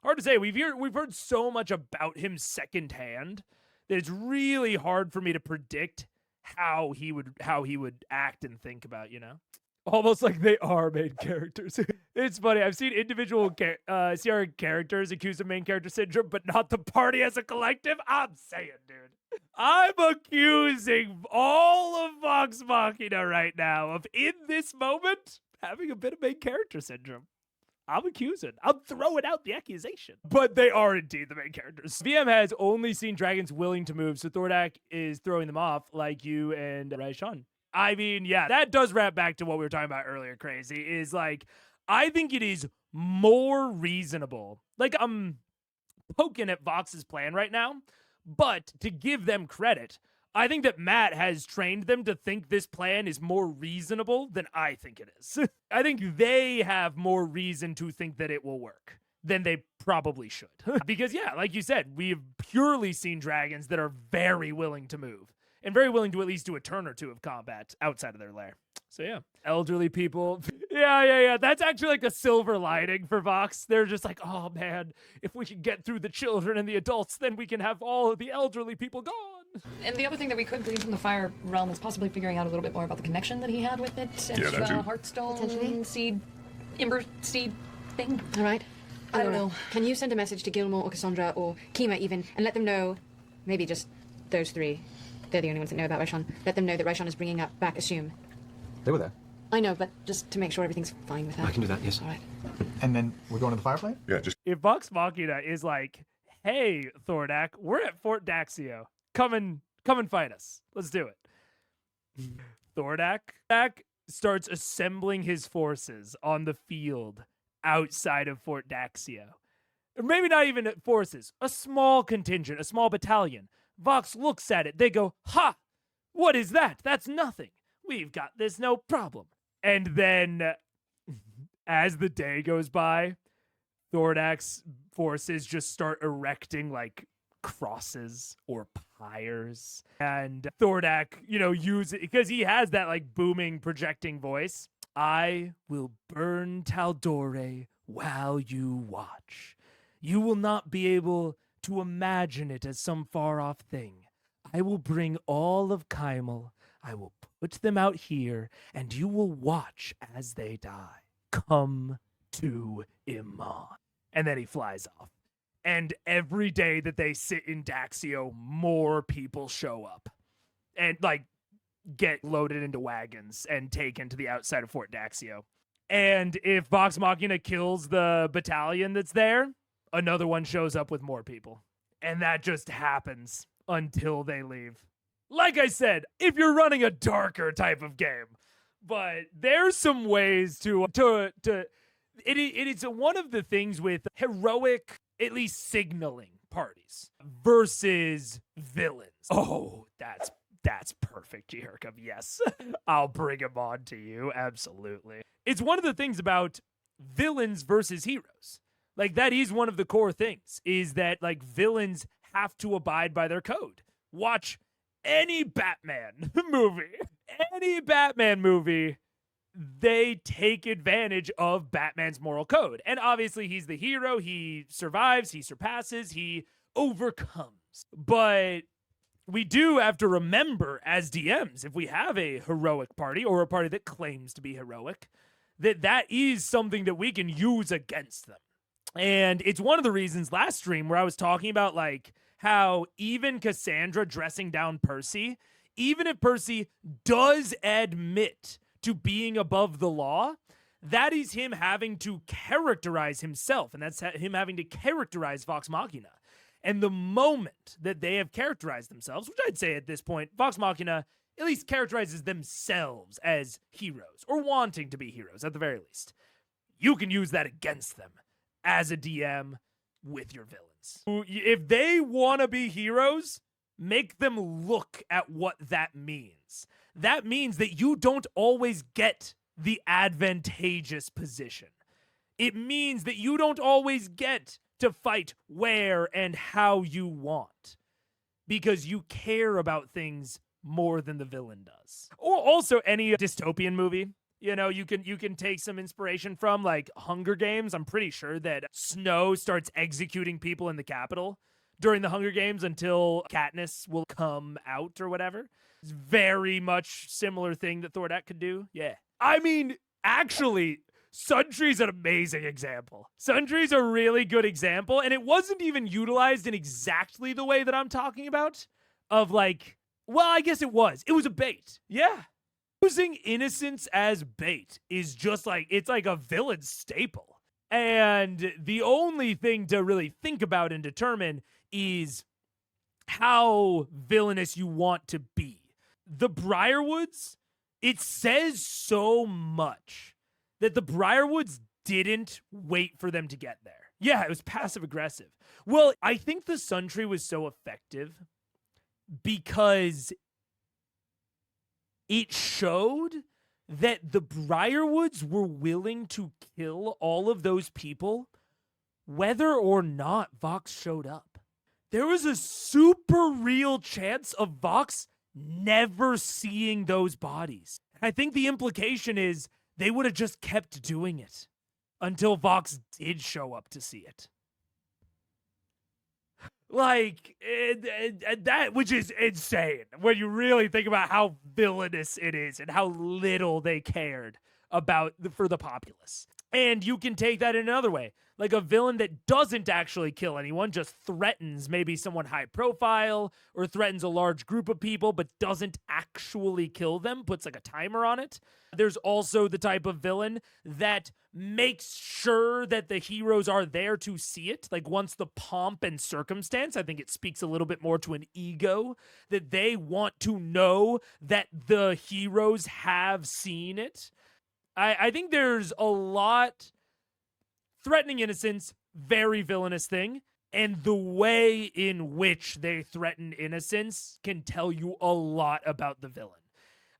Hard to say. We've heard so much about him secondhand that it's really hard for me to predict how he would act and think about, you know? Almost like they are main characters. It's funny. I've seen individual CR characters accused of main character syndrome, but not the party as a collective. I'm saying, dude. I'm accusing all of Vox Machina right now of, in this moment, having a bit of main character syndrome. I'm accusing. I'm throwing out the accusation. But they are indeed the main characters. VM has only seen dragons willing to move, so Thordak is throwing them off like you and Raishan. I mean, yeah, that does wrap back to what we were talking about earlier, Crazy, is like, I think it is more reasonable. Like, I'm poking at Vox's plan right now, but to give them credit, I think that Matt has trained them to think this plan is more reasonable than I think it is. I think they have more reason to think that it will work than they probably should. Because, yeah, like you said, we've purely seen dragons that are very willing to move. And very willing to at least do a turn or two of combat outside of their lair. So yeah, elderly people. Yeah. That's actually like a silver lining for Vox. They're just like, oh man, if we can get through the children and the adults, then we can have all of the elderly people gone. And the other thing that we could glean from the Fire Realm is possibly figuring out a little bit more about the connection that he had with it. And Heartstone seed, Ember seed thing. All right. I don't know. Can you send a message to Gilmore or Cassandra or Kima even, and let them know, maybe just those three, they're the only ones that know about Raishan. Let them know that Raishan is bringing up back Assume. They were there. I know, but just to make sure everything's fine with her. I can do that, yes. All right. And then we're going to the fireplace? Yeah, just If Vox Machina is like, hey, Thordak, we're at Fort Daxio. Come and fight us. Let's do it. Thordak starts assembling his forces on the field outside of Fort Daxio. Or maybe not even forces, a small contingent, a small battalion. Vox looks at it. They go, ha! What is that? That's nothing. We've got this, no problem. And then, as the day goes by, Thordak's forces just start erecting, like, crosses or pyres. And Thordak, use it, because he has that, like, booming, projecting voice. I will burn Taldore while you watch. You will not be able to imagine it as some far-off thing. I will bring all of Kymel. I will put them out here, and you will watch as they die. Come to Iman. And then he flies off. And every day that they sit in Daxio, more people show up. And, like, get loaded into wagons and taken to the outside of Fort Daxio. And if Vox Machina kills the battalion that's there, another one shows up with more people. And that just happens until they leave. Like I said, if you're running a darker type of game, but there's some ways it is one of the things with heroic, at least signaling parties versus villains. Oh, that's perfect, Jihirkum. Yes, I'll bring him on to you. Absolutely. It's one of the things about villains versus heroes. Like, that is one of the core things, is that, like, villains have to abide by their code. Watch any Batman movie. Any Batman movie, they take advantage of Batman's moral code. And obviously, he's the hero. He survives. He surpasses. He overcomes. But we do have to remember, as DMs, if we have a heroic party or a party that claims to be heroic, that is something that we can use against them. And it's one of the reasons last stream where I was talking about like how even Cassandra dressing down Percy, even if Percy does admit to being above the law, that is him having to characterize himself, and that's him having to characterize Vox Machina. And the moment that they have characterized themselves, which I'd say at this point, Vox Machina at least characterizes themselves as heroes, or wanting to be heroes at the very least, you can use that against them as a DM with your villains. If they want to be heroes, make them look at what that means. That means that you don't always get the advantageous position. It means that you don't always get to fight where and how you want, because you care about things more than the villain does. Or also any dystopian movie, you know, you can take some inspiration from, like Hunger Games. I'm pretty sure that Snow starts executing people in the Capitol during the Hunger Games until Katniss will come out or whatever. It's very much similar thing that Thordak could do. Yeah. I mean, actually, Sundry's an amazing example. Sundry's a really good example, and it wasn't even utilized in exactly the way that I'm talking about, of like, well, I guess it was. It was a bait. Yeah. Using innocence as bait is just like, it's like a villain staple. And the only thing to really think about and determine is how villainous you want to be. The Briarwoods, it says so much that the Briarwoods didn't wait for them to get there. Yeah, it was passive aggressive. Well, I think the Suntree was so effective because it showed that the Briarwoods were willing to kill all of those people whether or not Vox showed up. There was a super real chance of Vox never seeing those bodies. I think the implication is they would have just kept doing it until Vox did show up to see it. Like, that, which is insane when you really think about how villainous it is and how little they cared about for the populace. And you can take that in another way. Like a villain that doesn't actually kill anyone, just threatens maybe someone high profile or threatens a large group of people, but doesn't actually kill them, puts like a timer on it. There's also the type of villain that makes sure that the heroes are there to see it. Like wants the pomp and circumstance. I think it speaks a little bit more to an ego that they want to know that the heroes have seen it. I think there's a lot. Threatening innocence, very villainous thing. And the way in which they threaten innocence can tell you a lot about the villain.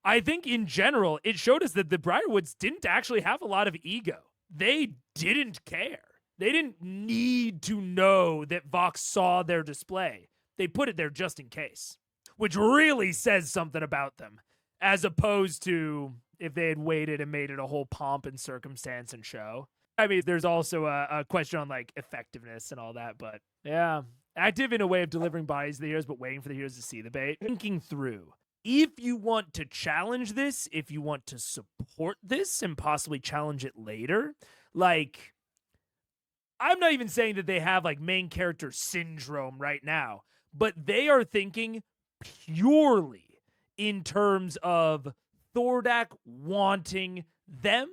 I think in general, it showed us that the Briarwoods didn't actually have a lot of ego. They didn't care. They didn't need to know that Vox saw their display. They put it there just in case, which really says something about them, as opposed to if they had waited and made it a whole pomp and circumstance and show. I mean, there's also a question on like effectiveness and all that, but yeah. Active in a way of delivering bodies to the heroes, but waiting for the heroes to see the bait. Thinking through. If you want to challenge this, if you want to support this and possibly challenge it later, like, I'm not even saying that they have like main character syndrome right now, but they are thinking purely in terms of Thordak wanting them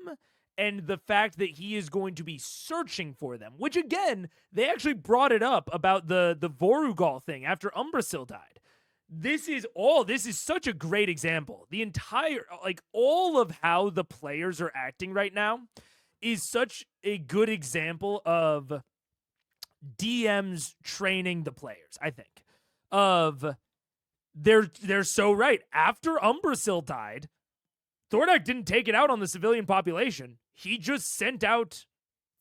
and the fact that he is going to be searching for them, which again, they actually brought it up about the Vorugal thing after Umbrasyl died. This is such a great example. The entire, like, all of how the players are acting right now is such a good example of DMs training the players, I think. They're so right. After Umbrasyl died, Thordak didn't take it out on the civilian population. He just sent out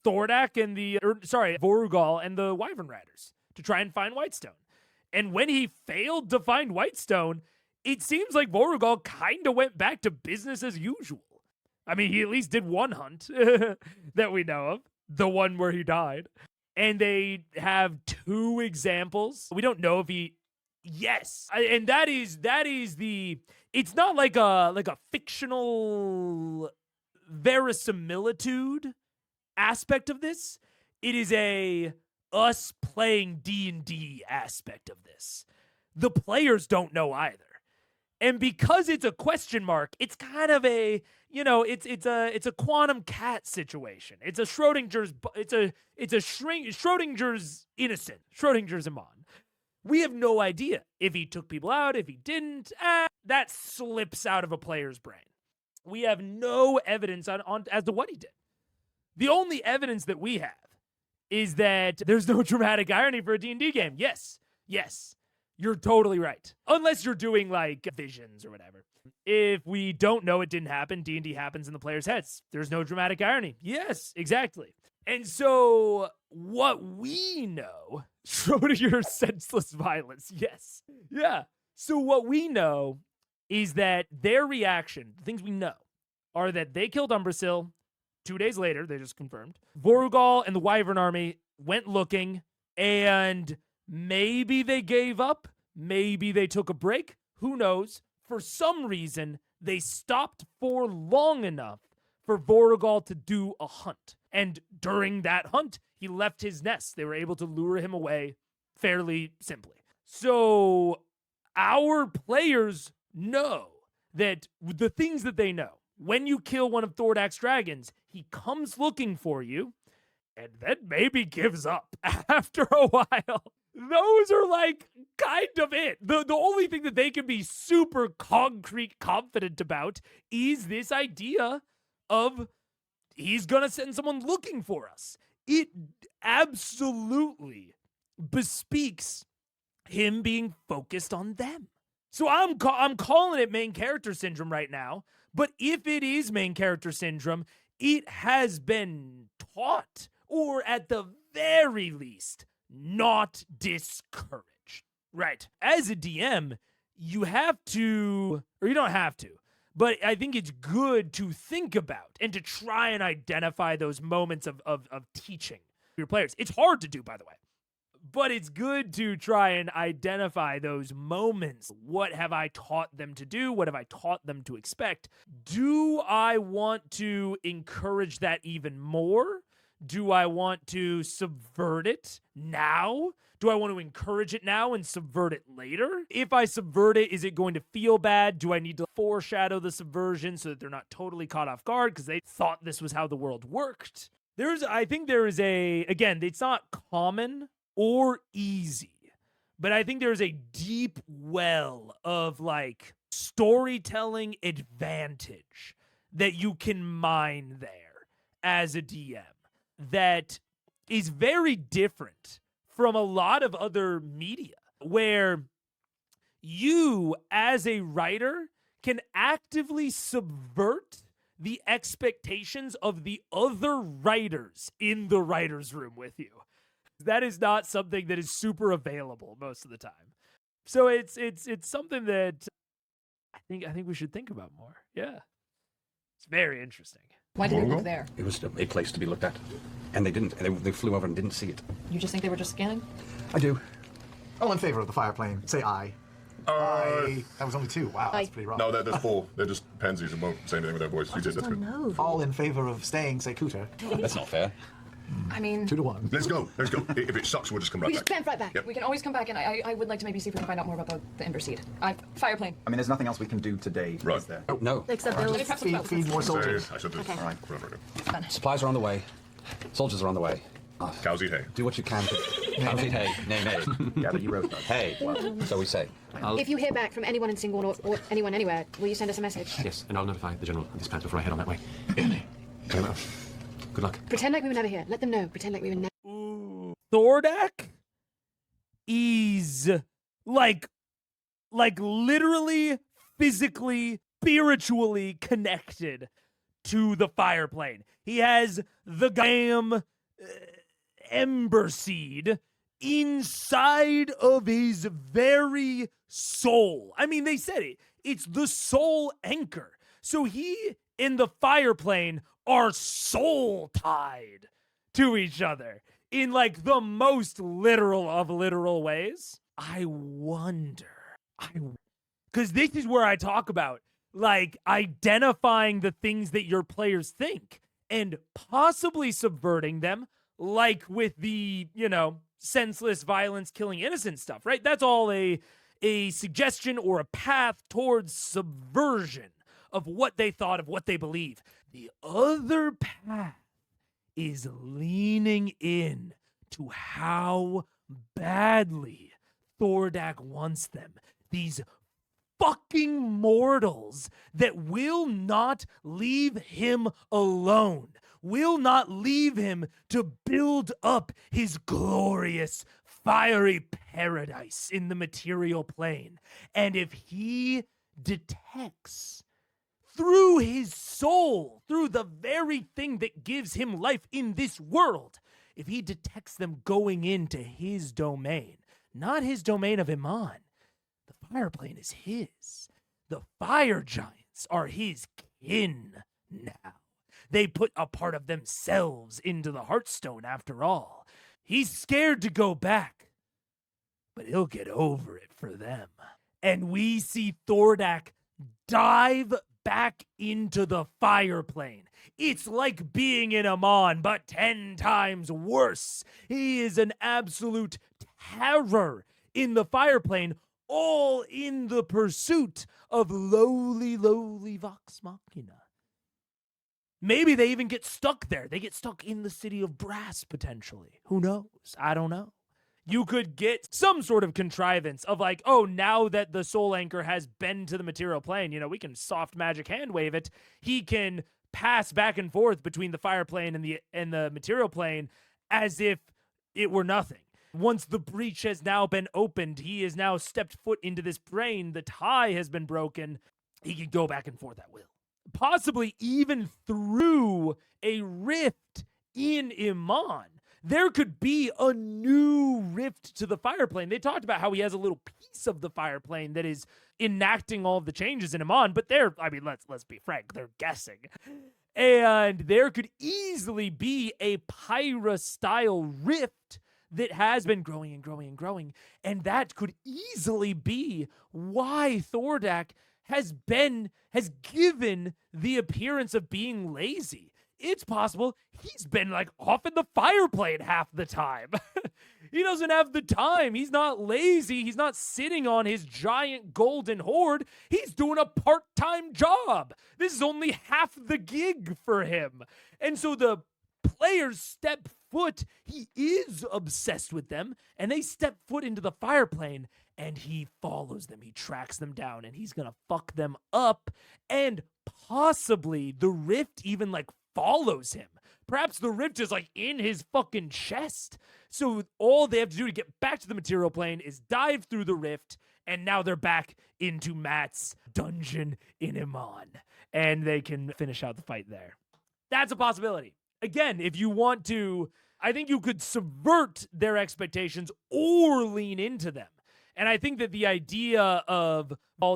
Thordak and Vorugal and the Wyvern Riders to try and find Whitestone. And when he failed to find Whitestone, it seems like Vorugal kind of went back to business as usual. I mean, he at least did one hunt that we know of, the one where he died. And they have two examples. We don't know if he... Yes. And that is the... It's not like a fictional verisimilitude aspect of this. It is a us playing D&D aspect of this. The players don't know either. And because it's a question mark, it's kind of a, it's a quantum cat situation. It's a Schrodinger's innocent, Schrodinger's Iman. We have no idea if he took people out, if he didn't. That slips out of a player's brain. We have no evidence on as to what he did. The only evidence that we have is that there's no dramatic irony for a D&D game. Yes, you're totally right. Unless you're doing like visions or whatever. If we don't know it didn't happen, D&D happens in the players' heads. There's no dramatic irony. Yes, exactly. And so what we know, Schrodinger's senseless violence, yes. Yeah. So what we know is that their reaction, the things we know, are that they killed Umbrasyl. 2 days later, they just confirmed. Vorugal and the Wyvern army went looking, and maybe they gave up. Maybe they took a break. Who knows? For some reason, they stopped for long enough for Vorugal to do a hunt. And during that hunt, he left his nest. They were able to lure him away fairly simply. So our players know that the things that they know. When you kill one of Thordak's dragons, he comes looking for you and then maybe gives up after a while. Those are like kind of it. The only thing that they can be super concrete confident about is this idea of he's going to send someone looking for us. It absolutely bespeaks him being focused on them. So I'm calling it main character syndrome right now. But if it is main character syndrome, it has been taught, or at the very least, not discouraged. Right. As a DM, you have to, or you don't have to, but I think it's good to think about and to try and identify those moments of teaching your players. It's hard to do, by the way. But it's good to try and identify those moments. What have I taught them to do? What have I taught them to expect? Do I want to encourage that even more? Do I want to subvert it now? Do I want to encourage it now and subvert it later? If I subvert it, is it going to feel bad? Do I need to foreshadow the subversion so that they're not totally caught off guard because they thought this was how the world worked? I think there is again, it's not common or easy, but I think there's a deep well of like storytelling advantage that you can mine there as a DM that is very different from a lot of other media, where you as a writer can actively subvert the expectations of the other writers in the writer's room with you. That is not something that is super available most of the time. So it's something that I think we should think about more. Yeah. It's very interesting. Why did they look there? It was a place to be looked at. And they didn't. They flew over and didn't see it. You just think they were just scanning? I do. All in favor of the fire plane, say aye. Aye. That was only two. Wow, that's pretty rough. No, there's four. They're just pansies and won't say anything with their voice. You did, that's good. All in favor of staying, say cooter. That's not fair. I mean, 2-1. Let's go. If it sucks, we'll just come right We just back. camp right back. Yep. we can always come back, and I would like to maybe see if we can find out more about the Ember Seed. Fire plane. I mean, there's nothing else we can do today, Right. is there? Oh, no. Except Let me those. prep some spells. Feed more soldiers. I should do. Okay. All right. Whatever. Supplies are on the way. Soldiers are on the way. Cows eat hay. Do what you can to... Cows eat hay. Nay, nay. Gather you roast us. Hay. So we say. If you hear back from anyone in Singorn or anyone anywhere, will you send us a message? Yes, and I'll notify the general of this plan before I head on that way. Very well. Good luck. Pretend like we were never here. Let them know. Pretend like we were never. Thordak is like literally, physically, spiritually connected to the fire plane. He has the damn Ember Seed inside of his very soul. I mean, they said it. It's the soul anchor. So he and the fire plane are soul tied to each other in like the most literal of literal ways. I wonder. Because this is where I talk about like identifying the things that your players think and possibly subverting them, like with the, senseless violence killing innocent stuff, right? That's all a suggestion or a path towards subversion of what they thought, of what they believe. The other path is leaning in to how badly Thordak wants them. These fucking mortals that will not leave him alone, will not leave him to build up his glorious, fiery paradise in the material plane. And if he detects through his soul, through the very thing that gives him life in this world, if he detects them going into his domain, not his domain of Iman, the fire plane is his. The fire giants are his kin now. They put a part of themselves into the Heartstone after all. He's scared to go back, but he'll get over it for them. And we see Thordak dive back into the fire plane. It's like being in Amon, but 10 times worse. He is an absolute terror in the fire plane, all in the pursuit of lowly Vox Machina. Maybe they even get stuck there. They get stuck in the city of Brass, potentially. Who knows? I don't know. You could get some sort of contrivance of like, oh, now that the soul anchor has been to the material plane, we can soft magic hand wave it. He can pass back and forth between the fire plane and the material plane as if it were nothing. Once the breach has now been opened, he has now stepped foot into this plane. The tie has been broken. He can go back and forth at will. Possibly even through a rift in Iman. There could be a new rift to the fire plane. They talked about how he has a little piece of the fire plane that is enacting all of the changes in Iman, but let's be frank, they're guessing. And there could easily be a Pyra-style rift that has been growing and growing and growing, and that could easily be why Thordak has given the appearance of being lazy. It's possible he's been off in the fire plane half the time. He doesn't have the time. He's not lazy. He's not sitting on his giant golden hoard. He's doing a part-time job. This is only half the gig for him. And so the players step foot. He is obsessed with them, and they step foot into the fire plane, and he follows them. He tracks them down, and he's going to fuck them up. And possibly the rift even follows him. Perhaps the rift is in his fucking chest. So all they have to do to get back to the material plane is dive through the rift, and now they're back into Matt's dungeon in Iman, and they can finish out the fight there. That's a possibility. Again, if you want to, I think you could subvert their expectations or lean into them. And I think that the idea of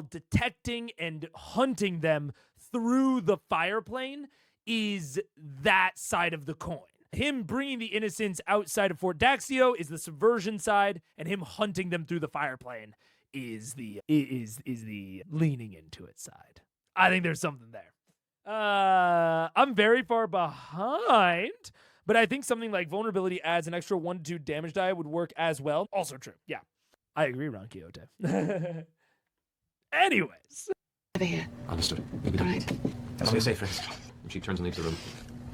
detecting and hunting them through the fire plane is that side of the coin. Him bringing the innocents outside of Fort Daxio is the subversion side, and him hunting them through the fire plane is the leaning into it side. I think there's something there. I'm very far behind, but I think something like vulnerability adds an extra 1 to 2 damage die would work as well. Also true. Yeah, I agree, Ron Quixote. Anyways. Over here. Understood. All right. Stay safe, friends. And she turns and leaves the room.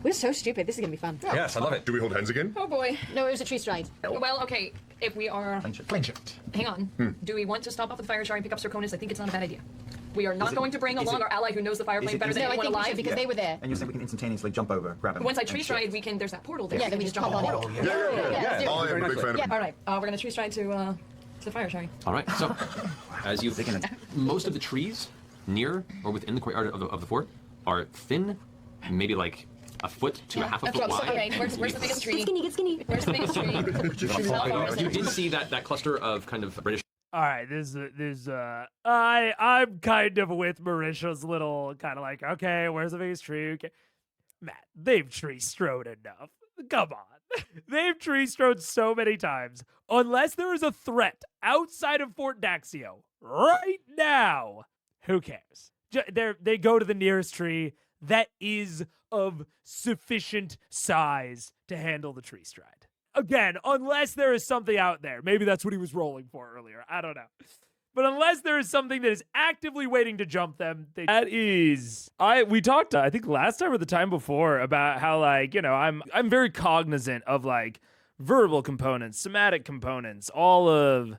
We're so stupid. This is going to be fun. Yes, I love it. Do we hold hands again? Oh boy. No, it was a tree stride. Well, okay. If we are... Plane shift. Hang on. Do we want to stop off with the fire shard and pick up Serconis? I think it's not a bad idea. We are not going to bring along our ally who knows the fire plane better than No, I anyone think we alive. should, because they were there. And you're saying we can instantaneously jump over, grab him. Once I tree stride, we can... There's that portal there. Yeah, then we just hop on it. Yeah. I am a big fan of it. All right. We're going to tree stride to the fire shard. All right. So, as you most of the trees near or within the courtyard of the fort are thin, maybe a foot to a half a foot wide. Okay, where's the biggest tree? Get skinny. Where's the biggest tree? You did see that cluster of kind of British. All right, I'm kind of with Marisha's little kind of okay, where's the biggest tree? Okay. Matt, they've tree strode enough. Come on. They've tree strode so many times. Unless there is a threat outside of Fort Daxio right now, who cares? They go to the nearest tree that is of sufficient size to handle the tree stride. Again, unless there is something out there. Maybe that's what he was rolling for earlier. I don't know. But unless there is something that is actively waiting to jump them, we talked, I think last time or the time before, about how, like, you know, I'm very cognizant of, like, verbal components, somatic components, all of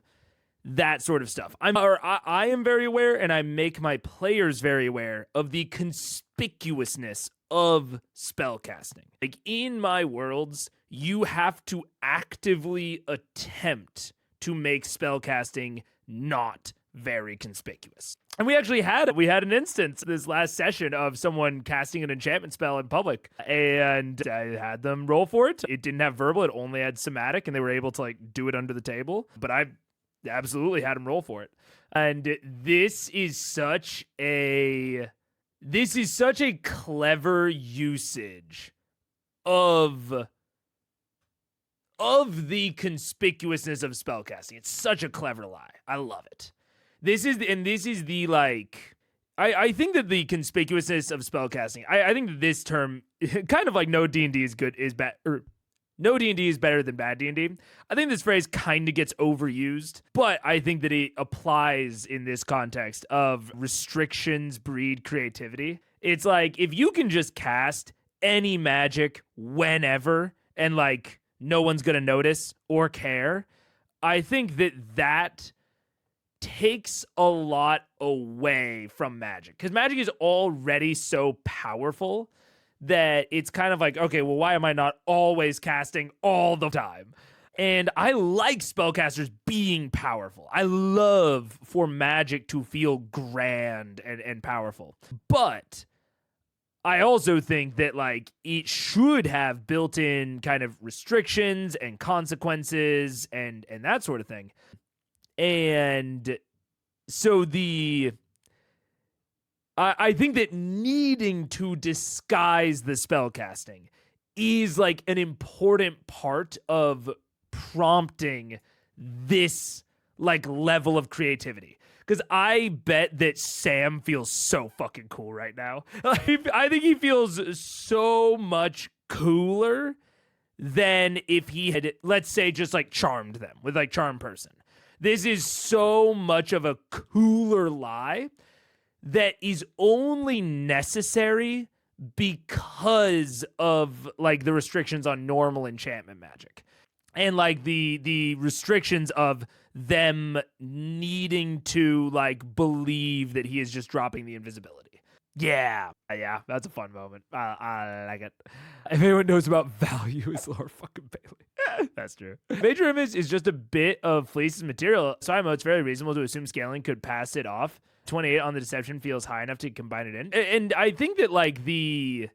that sort of stuff. I am very aware, and I make my players very aware of the conspicuousness of spellcasting. Like, in my worlds, you have to actively attempt to make spellcasting not very conspicuous. And we actually had an instance this last session of someone casting an enchantment spell in public, and I had them roll for it. It didn't have verbal, it only had somatic, and they were able to, like, do it under the table. But I absolutely had them roll for it. And this is such a clever usage of the conspicuousness of spellcasting. It's such a clever lie. I love it. I think that the conspicuousness of spellcasting, I think that this term, kind of like no D&D is bad, or no D&D is better than bad D&D. I think this phrase kind of gets overused, but I think that it applies in this context of restrictions breed creativity. It's like, if you can just cast any magic whenever, and, like, no one's going to notice or care, I think that takes a lot away from magic. Because magic is already so powerful that it's kind of like, okay, well, why am I not always casting all the time? And I like spellcasters being powerful. I love for magic to feel grand and powerful. But I also think that, like, it should have built-in kind of restrictions and consequences and that sort of thing. And so I think that needing to disguise the spellcasting is, like, an important part of prompting this, like, level of creativity. Because I bet that Sam feels so fucking cool right now. I think he feels so much cooler than if he had, let's say, just, like, charmed them with, like, charm person. This is so much of a cooler lie that is only necessary because of, like, the restrictions on normal enchantment magic. And, like, the restrictions of them needing to, like, believe that he is just dropping the invisibility. Yeah, that's a fun moment. I like it. If anyone knows about value, it's Laura fucking Bailey. That's true. Major image is just a bit of Fleece's material, so it's very reasonable to assume scaling could pass it off. 28 on the deception feels high enough to combine it in. And I think that, like, the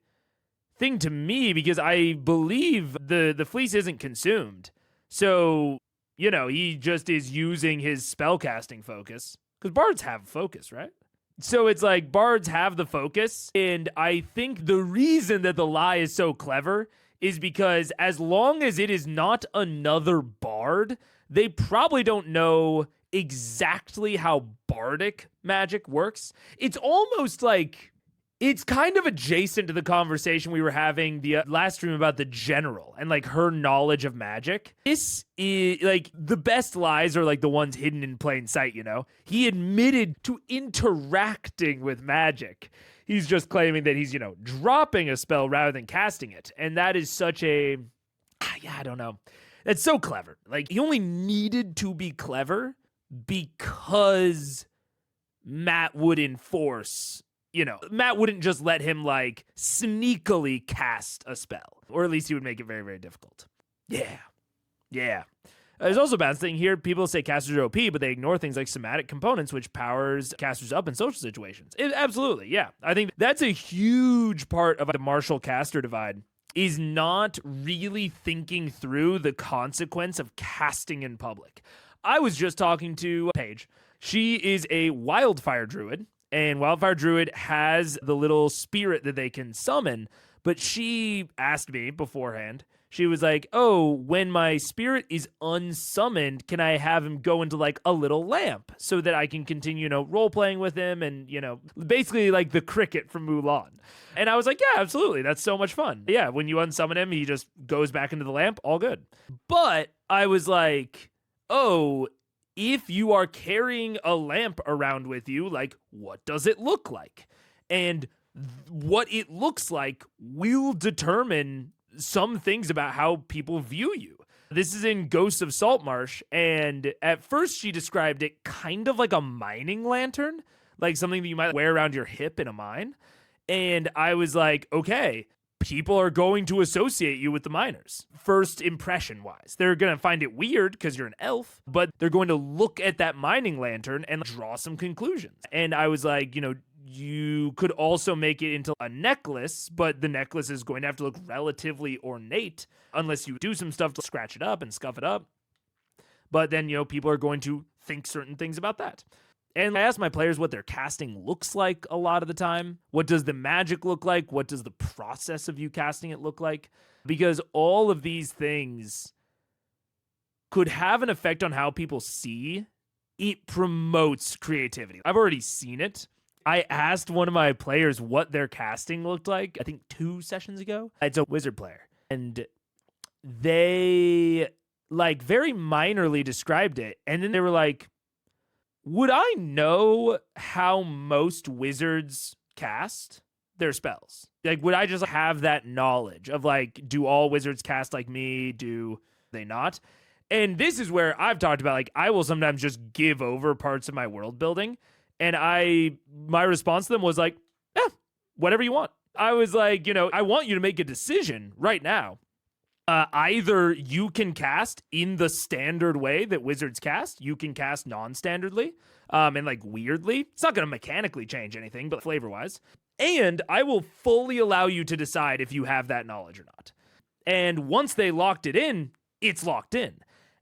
thing to me, because I believe the Fleece isn't consumed, so, you know, he just is using his spellcasting focus, because bards have focus, right? So it's like bards have the focus, and I think the reason that the lie is so clever is because as long as it is not another bard, they probably don't know exactly how bardic magic works. It's almost like it's kind of adjacent to the conversation we were having the last stream about the general and, like, her knowledge of magic. This is, like, the best lies are, like, the ones hidden in plain sight, you know? He admitted to interacting with magic. He's just claiming that he's, you know, dropping a spell rather than casting it. And that is such a, I don't know. That's so clever. Like, he only needed to be clever because Matt would enforce, you know, Matt wouldn't just let him, like, sneakily cast a spell. Or at least he would make it very, very difficult. Yeah. There's also a bad thing here. People say casters are OP, but they ignore things like somatic components, which powers casters up in social situations. Absolutely, yeah. I think that's a huge part of the martial caster divide, is not really thinking through the consequence of casting in public. I was just talking to Paige. She is a wildfire druid, and wildfire druid has the little spirit that they can summon, but she asked me beforehand, She was like, oh, when my spirit is unsummoned, can I have him go into like a little lamp so that I can continue, role playing with him and, basically like the cricket from Mulan. And I was like, yeah, absolutely. That's so much fun. Yeah, when you unsummon him, he just goes back into the lamp. All good. But I was like, oh, if you are carrying a lamp around with you, like, what does it look like? And what it looks like will determine some things about how people view you. This is in Ghosts of Saltmarsh, and at first she described it kind of like a mining lantern, like something that you might wear around your hip in a mine. And I was like, okay, people are going to associate you with the miners, first impression wise. They're going to find it weird because you're an elf, but they're going to look at that mining lantern and draw some conclusions. And I was like, you could also make it into a necklace, but the necklace is going to have to look relatively ornate unless you do some stuff to scratch it up and scuff it up. But then, people are going to think certain things about that. And I ask my players what their casting looks like a lot of the time. What does the magic look like? What does the process of you casting it look like? Because all of these things could have an effect on how people see. It promotes creativity. I've already seen it. I asked one of my players what their casting looked like, I think 2 sessions ago. It's a wizard player. And they, very minorly described it. And then they were like, would I know how most wizards cast their spells? Would I just have that knowledge of, do all wizards cast like me? Do they not? And this is where I've talked about, I will sometimes just give over parts of my world building. And my response to them was like, yeah, whatever you want. I was like, I want you to make a decision right now. Either you can cast in the standard way that wizards cast, you can cast non-standardly, and weirdly. It's not going to mechanically change anything, but flavor-wise. And I will fully allow you to decide if you have that knowledge or not. And once they locked it in, it's locked in.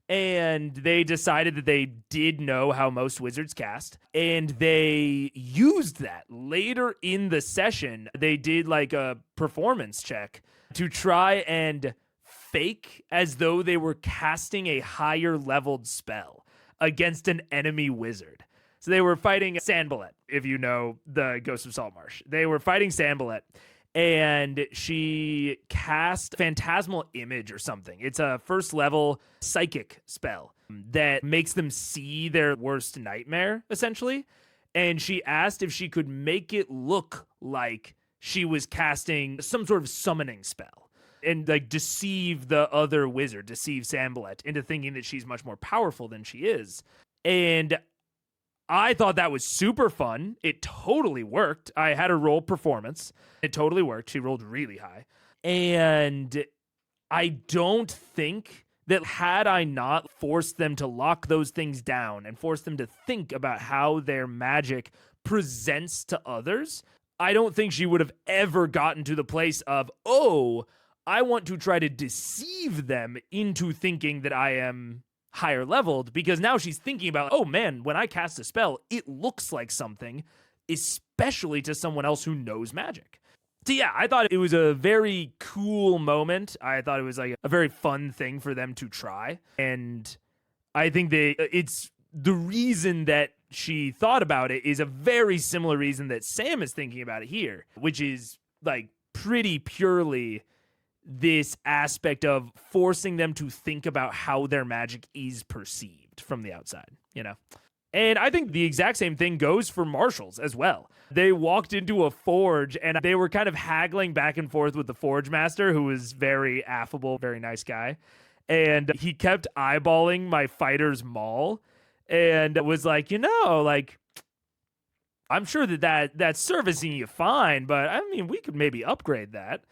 And they decided that they did know how most wizards cast. And they used that later in the session. They did a performance check to try and fake as though they were casting a higher leveled spell against an enemy wizard. So they were fighting Sanballat, if you know the Ghost of Saltmarsh. They were fighting Sanballat. And she cast Phantasmal Image or something. It's a first level psychic spell that makes them see their worst nightmare, essentially. And she asked if she could make it look like she was casting some sort of summoning spell and deceive the other wizard, deceive Sanballat into thinking that she's much more powerful than she is. And I thought that was super fun. It totally worked. I had her roll performance. It totally worked. She rolled really high. And I don't think that had I not forced them to lock those things down and forced them to think about how their magic presents to others, I don't think she would have ever gotten to the place of, oh, I want to try to deceive them into thinking that I am higher leveled, because now she's thinking about, oh man, when I cast a spell, it looks like something, especially to someone else who knows magic. So yeah, I thought it was a very cool moment. I thought it was a very fun thing for them to try. And I think it's the reason that she thought about it is a very similar reason that Sam is thinking about it here, which is pretty purely this aspect of forcing them to think about how their magic is perceived from the outside, And I think the exact same thing goes for marshals as well. They walked into a forge and they were kind of haggling back and forth with the forge master, who was very affable, very nice guy. And he kept eyeballing my fighter's maul and was like, I'm sure that's servicing you fine, but I mean, we could maybe upgrade that.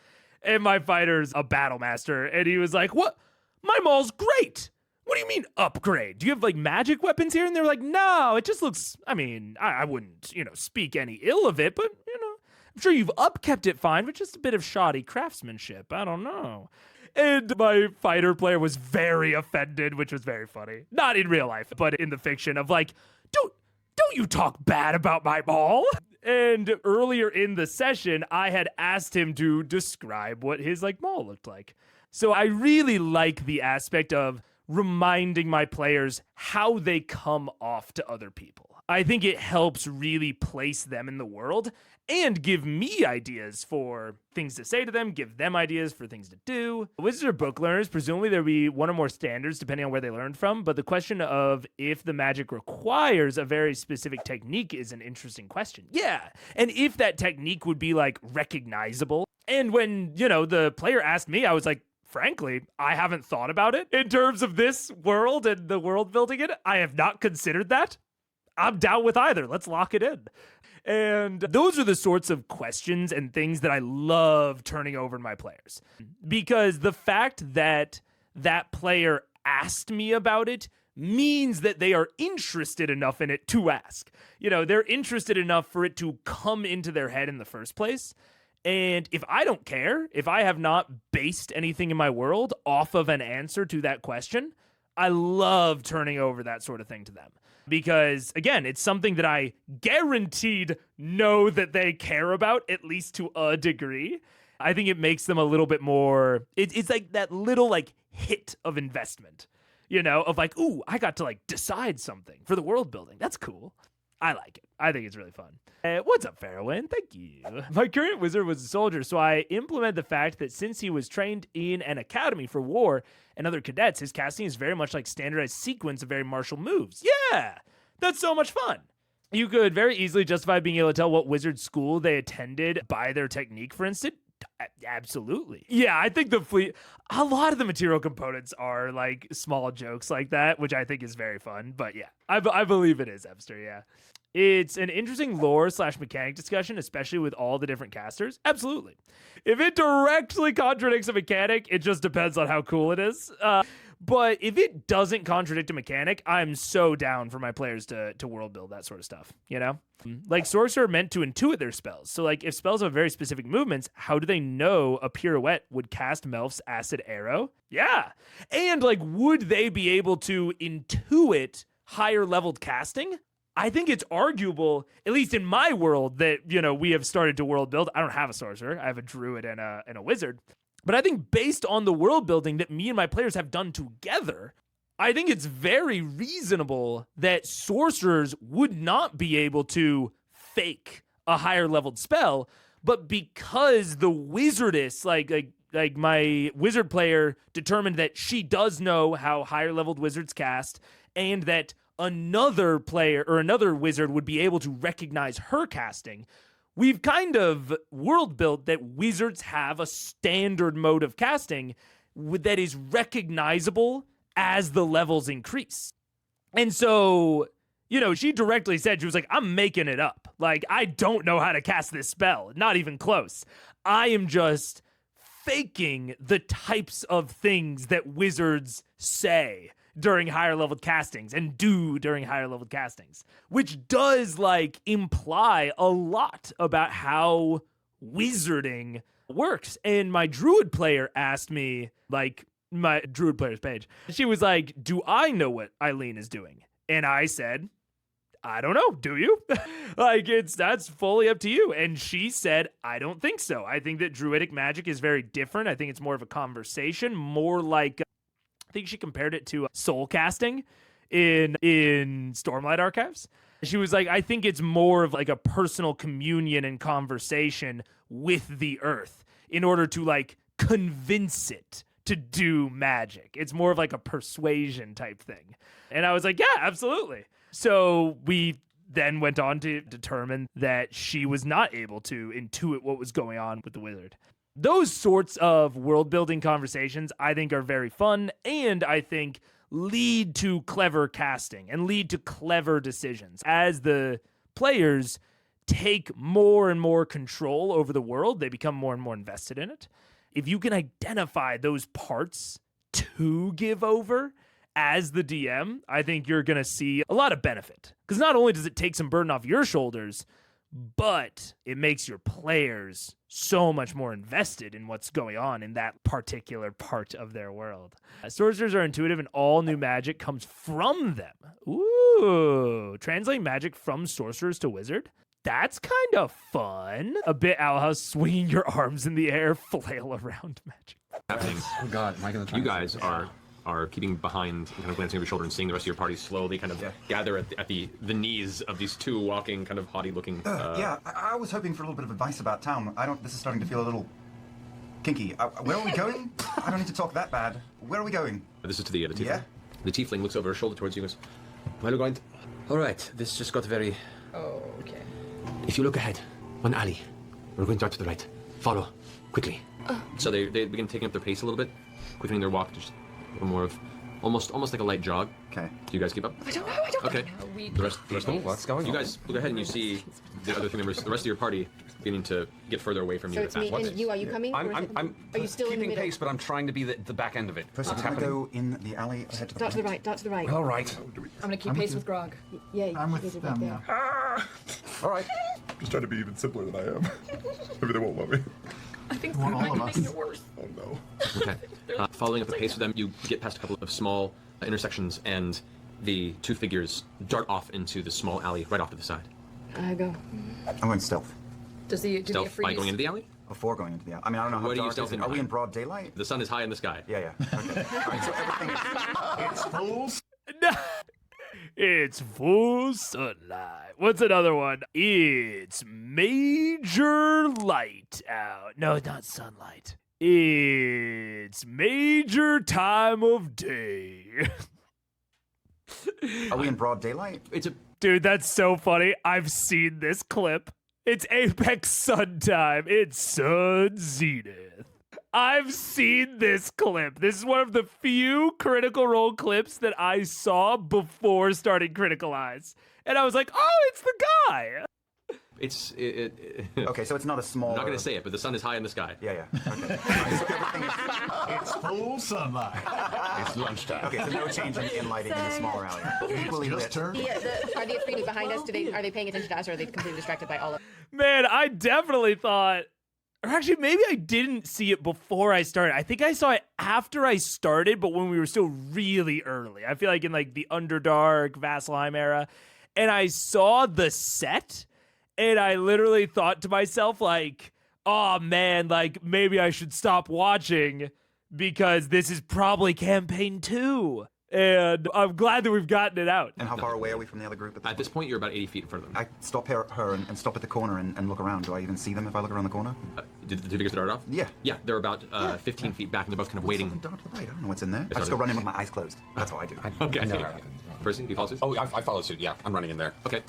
And my fighter's a battle master, and he was like, what? My maul's great! What do you mean upgrade? Do you have magic weapons here? And they were like, no, it just looks, I mean, I wouldn't, speak any ill of it, but, I'm sure you've upkept it fine, but just a bit of shoddy craftsmanship. I don't know. And my fighter player was very offended, which was very funny. Not in real life, but in the fiction of don't you talk bad about my maul. And earlier in the session, I had asked him to describe what his maul looked like. So I really like the aspect of reminding my players how they come off to other people. I think it helps really place them in the world and give me ideas for things to say to them, give them ideas for things to do. Wizards are book learners. Presumably there'll be one or more standards depending on where they learned from, but the question of if the magic requires a very specific technique is an interesting question. Yeah, and if that technique would be like recognizable. And when, the player asked me, I was like, frankly, I haven't thought about it in terms of this world and the world building it. I have not considered that. I'm down with either. Let's lock it in. And those are the sorts of questions and things that I love turning over to my players. Because the fact that that player asked me about it means that they are interested enough in it to ask. They're interested enough for it to come into their head in the first place. And if I don't care, if I have not based anything in my world off of an answer to that question, I love turning over that sort of thing to them. Because, again, it's something that I guaranteed know that they care about, at least to a degree. I think it makes them a little bit more, it's like that little, hit of investment, of ooh, I got to, decide something for the world building. That's cool. I like it. I think it's really fun. What's up, Farrowin? Thank you. My current wizard was a soldier, so I implemented the fact that since he was trained in an academy for war and other cadets, his casting is very much like standardized sequence of very martial moves. Yeah, that's so much fun. You could very easily justify being able to tell what wizard school they attended by their technique, for instance. Absolutely. Yeah, I think a lot of the material components are small jokes like that, which I think is very fun. But yeah, I believe it is, Epster, yeah. It's an interesting lore/mechanic discussion, especially with all the different casters. Absolutely. If it directly contradicts a mechanic, it just depends on how cool it is. But if it doesn't contradict a mechanic, I'm so down for my players to world build that sort of stuff, Sorcerer are meant to intuit their spells. So, if spells have very specific movements, how do they know a pirouette would cast Melf's acid arrow? Yeah. And, would they be able to intuit higher leveled casting? I think it's arguable, at least in my world, that, we have started to world build. I don't have a sorcerer. I have a druid and a wizard. But I think based on the world building that me and my players have done together, I think it's very reasonable that sorcerers would not be able to fake a higher leveled spell, but because the wizardess, like my wizard player determined that she does know how higher leveled wizards cast, and that another player or another wizard would be able to recognize her casting, we've kind of world built that wizards have a standard mode of casting that is recognizable as the levels increase. And so, she directly said, she was like, I'm making it up. I don't know how to cast this spell. Not even close. I am just faking the types of things that wizards say during higher leveled castings and do during higher leveled castings, which does imply a lot about how wizarding works. And my druid player asked me, my druid player's page, she was like, do I know what Eileen is doing? And I said, I don't know. Do you? That's fully up to you. And she said, I don't think so. I think that druidic magic is very different. I think it's more of a conversation, more like, I think she compared it to soul casting in Stormlight Archives. She was like, I think it's more of a personal communion and conversation with the earth in order to convince it to do magic. It's more of a persuasion type thing. And I was like, yeah, absolutely. So we then went on to determine that she was not able to intuit what was going on with the wizard. Those sorts of world-building conversations, I think, are very fun, and I think lead to clever casting and lead to clever decisions. As the players take more and more control over the world, they become more and more invested in it. If you can identify those parts to give over as the DM, I think you're going to see a lot of benefit. Because not only does it take some burden off your shoulders, but it makes your players so much more invested in what's going on in that particular part of their world. Sorcerers are intuitive and all new magic comes from them. Ooh, translate magic from sorcerers to wizard? That's kind of fun. A bit Owl House, swinging your arms in the air, flail around magic. happening. Oh God, am I gonna try? You guys are keeping behind and kind of glancing over your shoulder and seeing the rest of your party slowly kind of gather at the knees of these two walking, kind of haughty looking. I was hoping for a little bit of advice about town. This is starting to feel a little kinky. Where are we going? I don't need to talk that bad. Where are we going? This is to the tiefling. Yeah. The tiefling looks over her shoulder towards you and goes, "Well, we're going. All right, this just got very. Oh, okay. If you look ahead, one alley. We're going to start to the right. Follow, quickly." So they begin taking up their pace a little bit, quickening their walk to just a little more of almost like a light jog. Okay. Do you guys keep up? I don't know. Okay. The rest of What's going on? you guys look ahead and you see the other three members, the rest of your party, beginning to get further away from you. So it's me and you. Are you coming? or is it- I'm Are you still in the keeping middle? pace, but I'm trying to be the back end of it. First, What's I'm gonna happening? go in the alley ahead to the Dart to the right. Dart to the right. All right. I'm gonna keep pace with Grog. Yeah, I'm with you did them, right yeah. there. All right. Just trying to be even simpler than I am. Maybe they won't let me. I think Well, we all might of be us. making it worse. Oh no. Okay. Following up the pace with them, you get past a couple of small intersections, and the two figures dart off into the small alley right off to the side. I go. I'm going stealth. Do the Stealth by going into the alley? Before going into the alley. I mean, I don't know how What are you dark is it. stealthing Are we by? in broad daylight? The sun is high in the sky. Yeah. Okay. All right, so everything It's fools. It's full sunlight. What's another one? It's major light out. No, not sunlight. It's major time of day. Are we in broad daylight? It's a Dude, that's so funny. I've seen this clip. It's Apex Sun time. It's Sun Zenith. I've seen this clip. This is one of the few Critical Role clips that I saw before starting Critical Eyes. And I was like, oh, it's the guy. it's Okay, so it's not a small. I'm not gonna say it, but the sun is high in the sky. Yeah. Okay. All right, so everything is. It's full sunlight. It's lunchtime. Okay, so no change in lighting in the smaller alley. Equally Just lit. turned. Are the Afridi behind us? Are they paying attention to us, or are they completely distracted by all of? Man, I definitely thought, or actually maybe I didn't see it before I started. I think I saw it after I started, but when we were still really early. I feel like in like the Underdark, Vasselheim era. And I saw the set, and I literally thought to myself, like, oh man, like maybe I should stop watching because this is probably campaign 2. And I'm glad that we've gotten it out. And how far away are we from the other group at this At this point, you're about 80 feet in front of them. I stop her and stop at the corner and look around. Do I even see them if I look around the corner? Did the two figures dart off? Yeah. Yeah, they're about 15 feet back, and they're both kind of waiting. Something dark to the right. I don't know what's in there. I It's just go already- running with my eyes closed. That's all I do. Okay. never happened. Percy, you follow suit? Oh, I follow suit. Yeah, I'm running in there. Okay.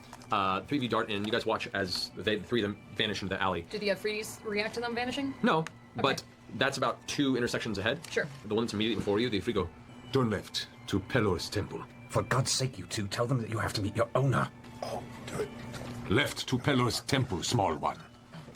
Three of you dart in. You guys watch as the three of them vanish into the alley. Do the Afridis react to them vanishing? No, but that's about 2 intersections ahead. Sure. The one that's immediately before you, the three go, Turn left to Pelor's temple. For God's sake, you two, tell them that you have to meet your owner. Oh, good. Left to Pelor's temple, small one.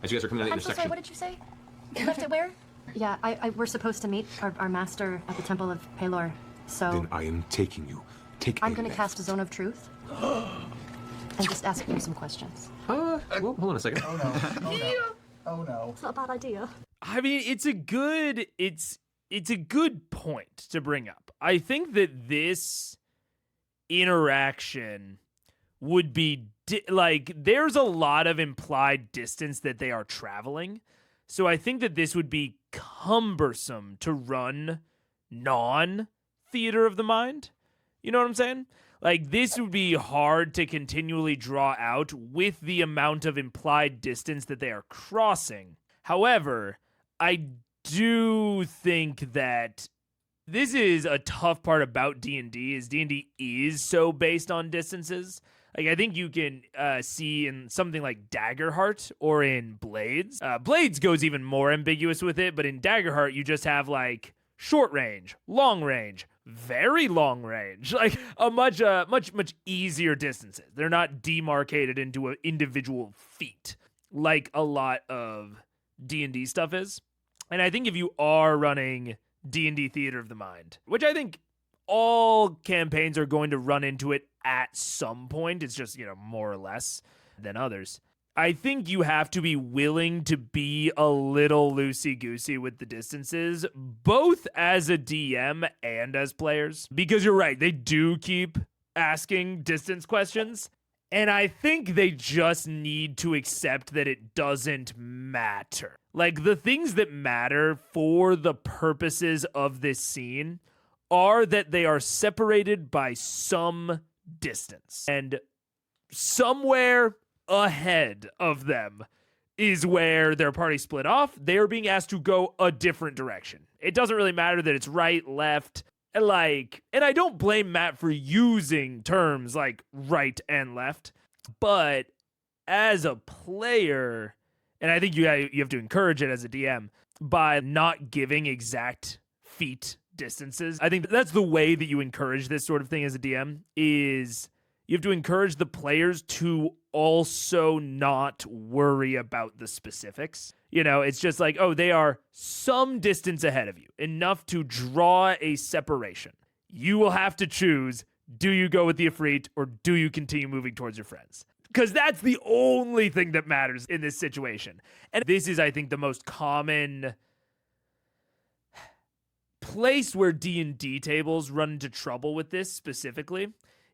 as you guys are coming down the I'm so sorry, intersection. what did you say? Left it where? Yeah, we're supposed to meet our master at the Temple of Pelor, so Then I am taking you. Take I'm a gonna left. cast a Zone of Truth and just ask you some questions. Well, hold on a second. Oh no. Oh no. Oh no. It's not a bad idea. I mean, it's a good point to bring up. I think that this interaction would be like there's a lot of implied distance that they are traveling. So I think that this would be cumbersome to run non-theater of the mind. You know what I'm saying? Like, this would be hard to continually draw out with the amount of implied distance that they are crossing. However, I do think that this is a tough part about D&D, is D&D is so based on distances. Like, I think you can see in something like Daggerheart or in Blades. Blades goes even more ambiguous with it, but in Daggerheart, you just have, like, short range, long range, very long range, like a much easier distances. They're not demarcated into an individual feat like a lot of D&D stuff is. And I think if you are running D&D Theater of the Mind, which I think all campaigns are going to run into it at some point, it's just, you know, more or less than others. I think you have to be willing to be a little loosey-goosey with the distances, both as a DM and as players. Because you're right, they do keep asking distance questions. And I think they just need to accept that it doesn't matter. Like, the things that matter for the purposes of this scene are that they are separated by some distance. And somewhere ahead of them is where their party split off. They are being asked to go a different direction. It doesn't really matter that it's right, left, and I don't blame Matt for using terms like right and left, but as a player, and I think you have to encourage it as a DM by not giving exact feet distances. I think that's the way that you encourage this sort of thing as a DM, is you have to encourage the players to also not worry about the specifics. It's just like, oh, they are some distance ahead of you, enough to draw a separation. You will have to choose, do you go with the Ifrit or do you continue moving towards your friends? Because that's the only thing that matters in this situation. And this is, I think, the most common place where D&D tables run into trouble with this specifically,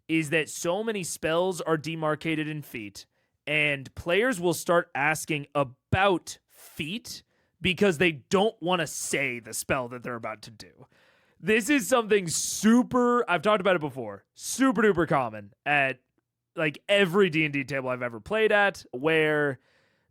is that so many spells are demarcated in feet, and players will start asking about feet because they don't want to say the spell that they're about to do. This is something I've talked about it before, super duper common at like every D&D table I've ever played at, where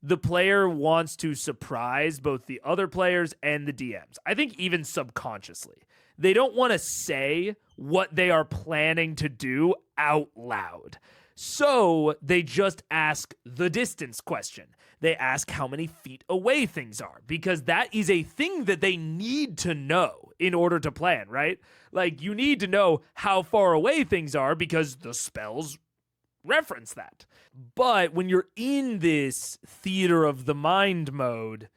the player wants to surprise both the other players and the DMs. I think even subconsciously. They don't want to say what they are planning to do out loud. So they just ask the distance question. They ask how many feet away things are, because that is a thing that they need to know in order to plan, right? Like, you need to know how far away things are because the spells reference that. But when you're in this theater of the mind mode,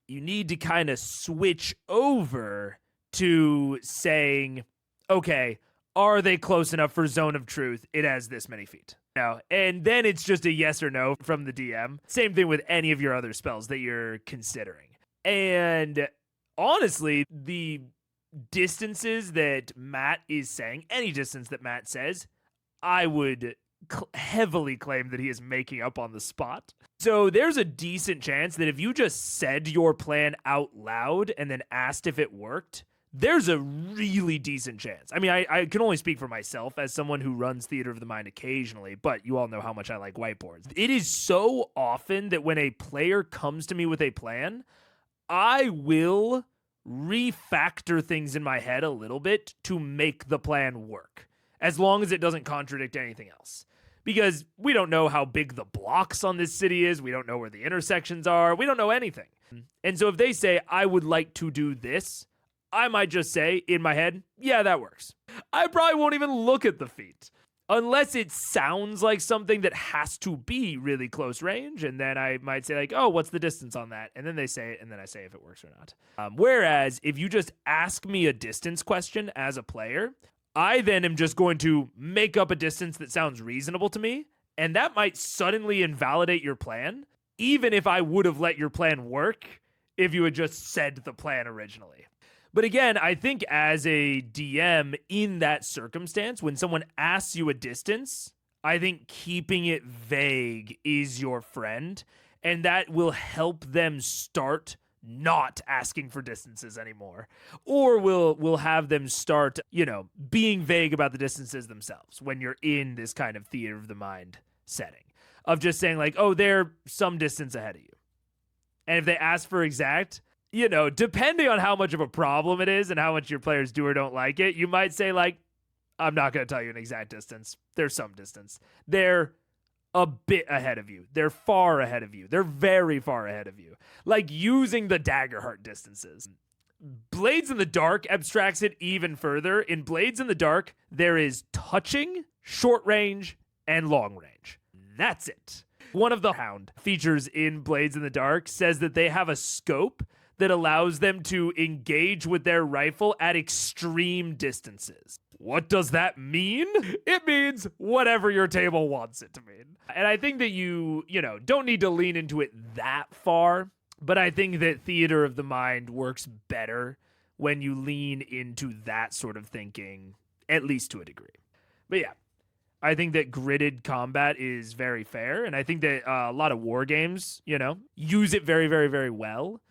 you need to kind of switch over to saying, okay, are they close enough for zone of truth? It has this many feet. No. And then it's just a yes or no from the DM. Same thing with any of your other spells that you're considering. And honestly, the distances that Matt is saying, any distance that Matt says, I would heavily claim that he is making up on the spot. So there's a decent chance that if you just said your plan out loud and then asked if it worked, there's a really decent chance. I mean, I can only speak for myself as someone who runs Theater of the Mind occasionally, but you all know how much I like whiteboards. It is so often that when a player comes to me with a plan, I will refactor things in my head a little bit to make the plan work, as long as it doesn't contradict anything else. Because we don't know how big the blocks on this city is. We don't know where the intersections are. We don't know anything. And so if they say, I would like to do this, I might just say in my head, yeah, that works. I probably won't even look at the feet unless it sounds like something that has to be really close range. And then I might say like, oh, what's the distance on that? And then they say it, and then I say if it works or not. Whereas if you just ask me a distance question as a player, I then am just going to make up a distance that sounds reasonable to me, and that might suddenly invalidate your plan, even if I would have let your plan work if you had just said the plan originally. But again, I think as a DM in that circumstance, when someone asks you a distance, I think keeping it vague is your friend, and that will help them start not asking for distances anymore, or we'll have them start, being vague about the distances themselves when you're in this kind of theater of the mind setting of just saying like, oh, they're some distance ahead of you. And if they ask for exact, depending on how much of a problem it is and how much your players do or don't like it, you might say like, I'm not going to tell you an exact distance. There's some distance. They're a bit ahead of you. They're far ahead of you. They're very far ahead of you. Like using the Daggerheart distances. Blades in the Dark abstracts it even further. In Blades in the Dark, there is touching, short range, and long range. That's it. One of the Hound features in Blades in the Dark says that they have a scope that allows them to engage with their rifle at extreme distances. What does that mean? It means whatever your table wants it to mean. And I think that you don't need to lean into it that far, but I think that Theater of the Mind works better when you lean into that sort of thinking, at least to a degree. But yeah, I think that gridded combat is very fair, and I think that a lot of war games, use it very, very, very well.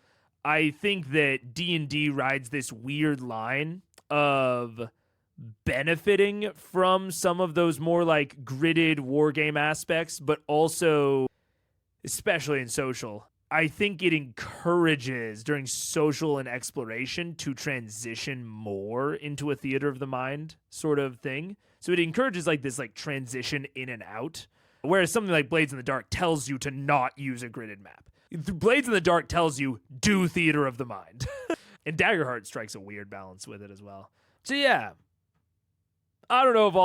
I think that D&D rides this weird line of benefiting from some of those more like gridded wargame aspects, but also, especially in social, I think it encourages during social and exploration to transition more into a theater of the mind sort of thing. So it encourages like this like transition in and out, whereas something like Blades in the Dark tells you to not use a gridded map. Blades in the Dark tells you do theater of the mind. And Daggerheart strikes a weird balance with it as well. So yeah, I don't know if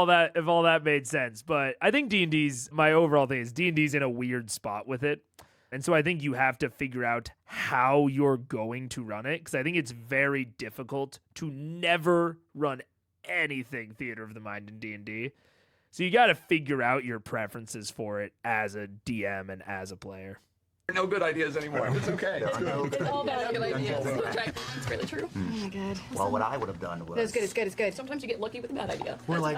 all that made sense, but I think D&D's, my overall thing is D&D's in a weird spot with it. And so I think you have to figure out how you're going to run it, because I think it's very difficult to never run anything theater of the mind in D&D. So you got to figure out your preferences for it as a DM and as a player. No good ideas anymore. It's okay. It's all about good ideas. It's really true. Oh my god. Well, what I would have done was... No, it's good, it's good, it's good. Sometimes you get lucky with a bad idea. We're like...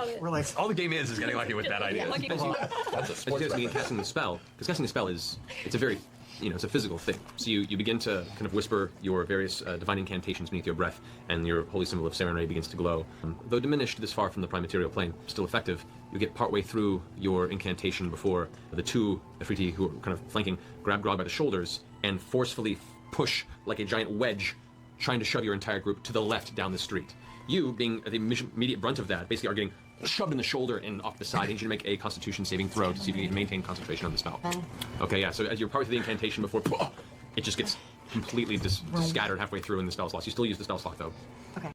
All the game is getting lucky with bad ideas. Lucky That's a sports begin casting the spell, because casting the spell it's a very, it's a physical thing. So you begin to kind of whisper your various divine incantations beneath your breath, and your holy symbol of Serenray begins to glow. Though diminished this far from the prime material plane, still effective, you get partway through your incantation before the two Ifriti who are kind of flanking grab Grog by the shoulders and forcefully push like a giant wedge, trying to shove your entire group to the left down the street. You, being the immediate brunt of that, basically are getting shoved in the shoulder and off the side. I need you to make a Constitution saving throw to see if you can maintain concentration on the spell. Okay, yeah, so as you're part of the incantation before, it just gets completely scattered halfway through and the spell's lost. You still use the spell slot, though. Okay.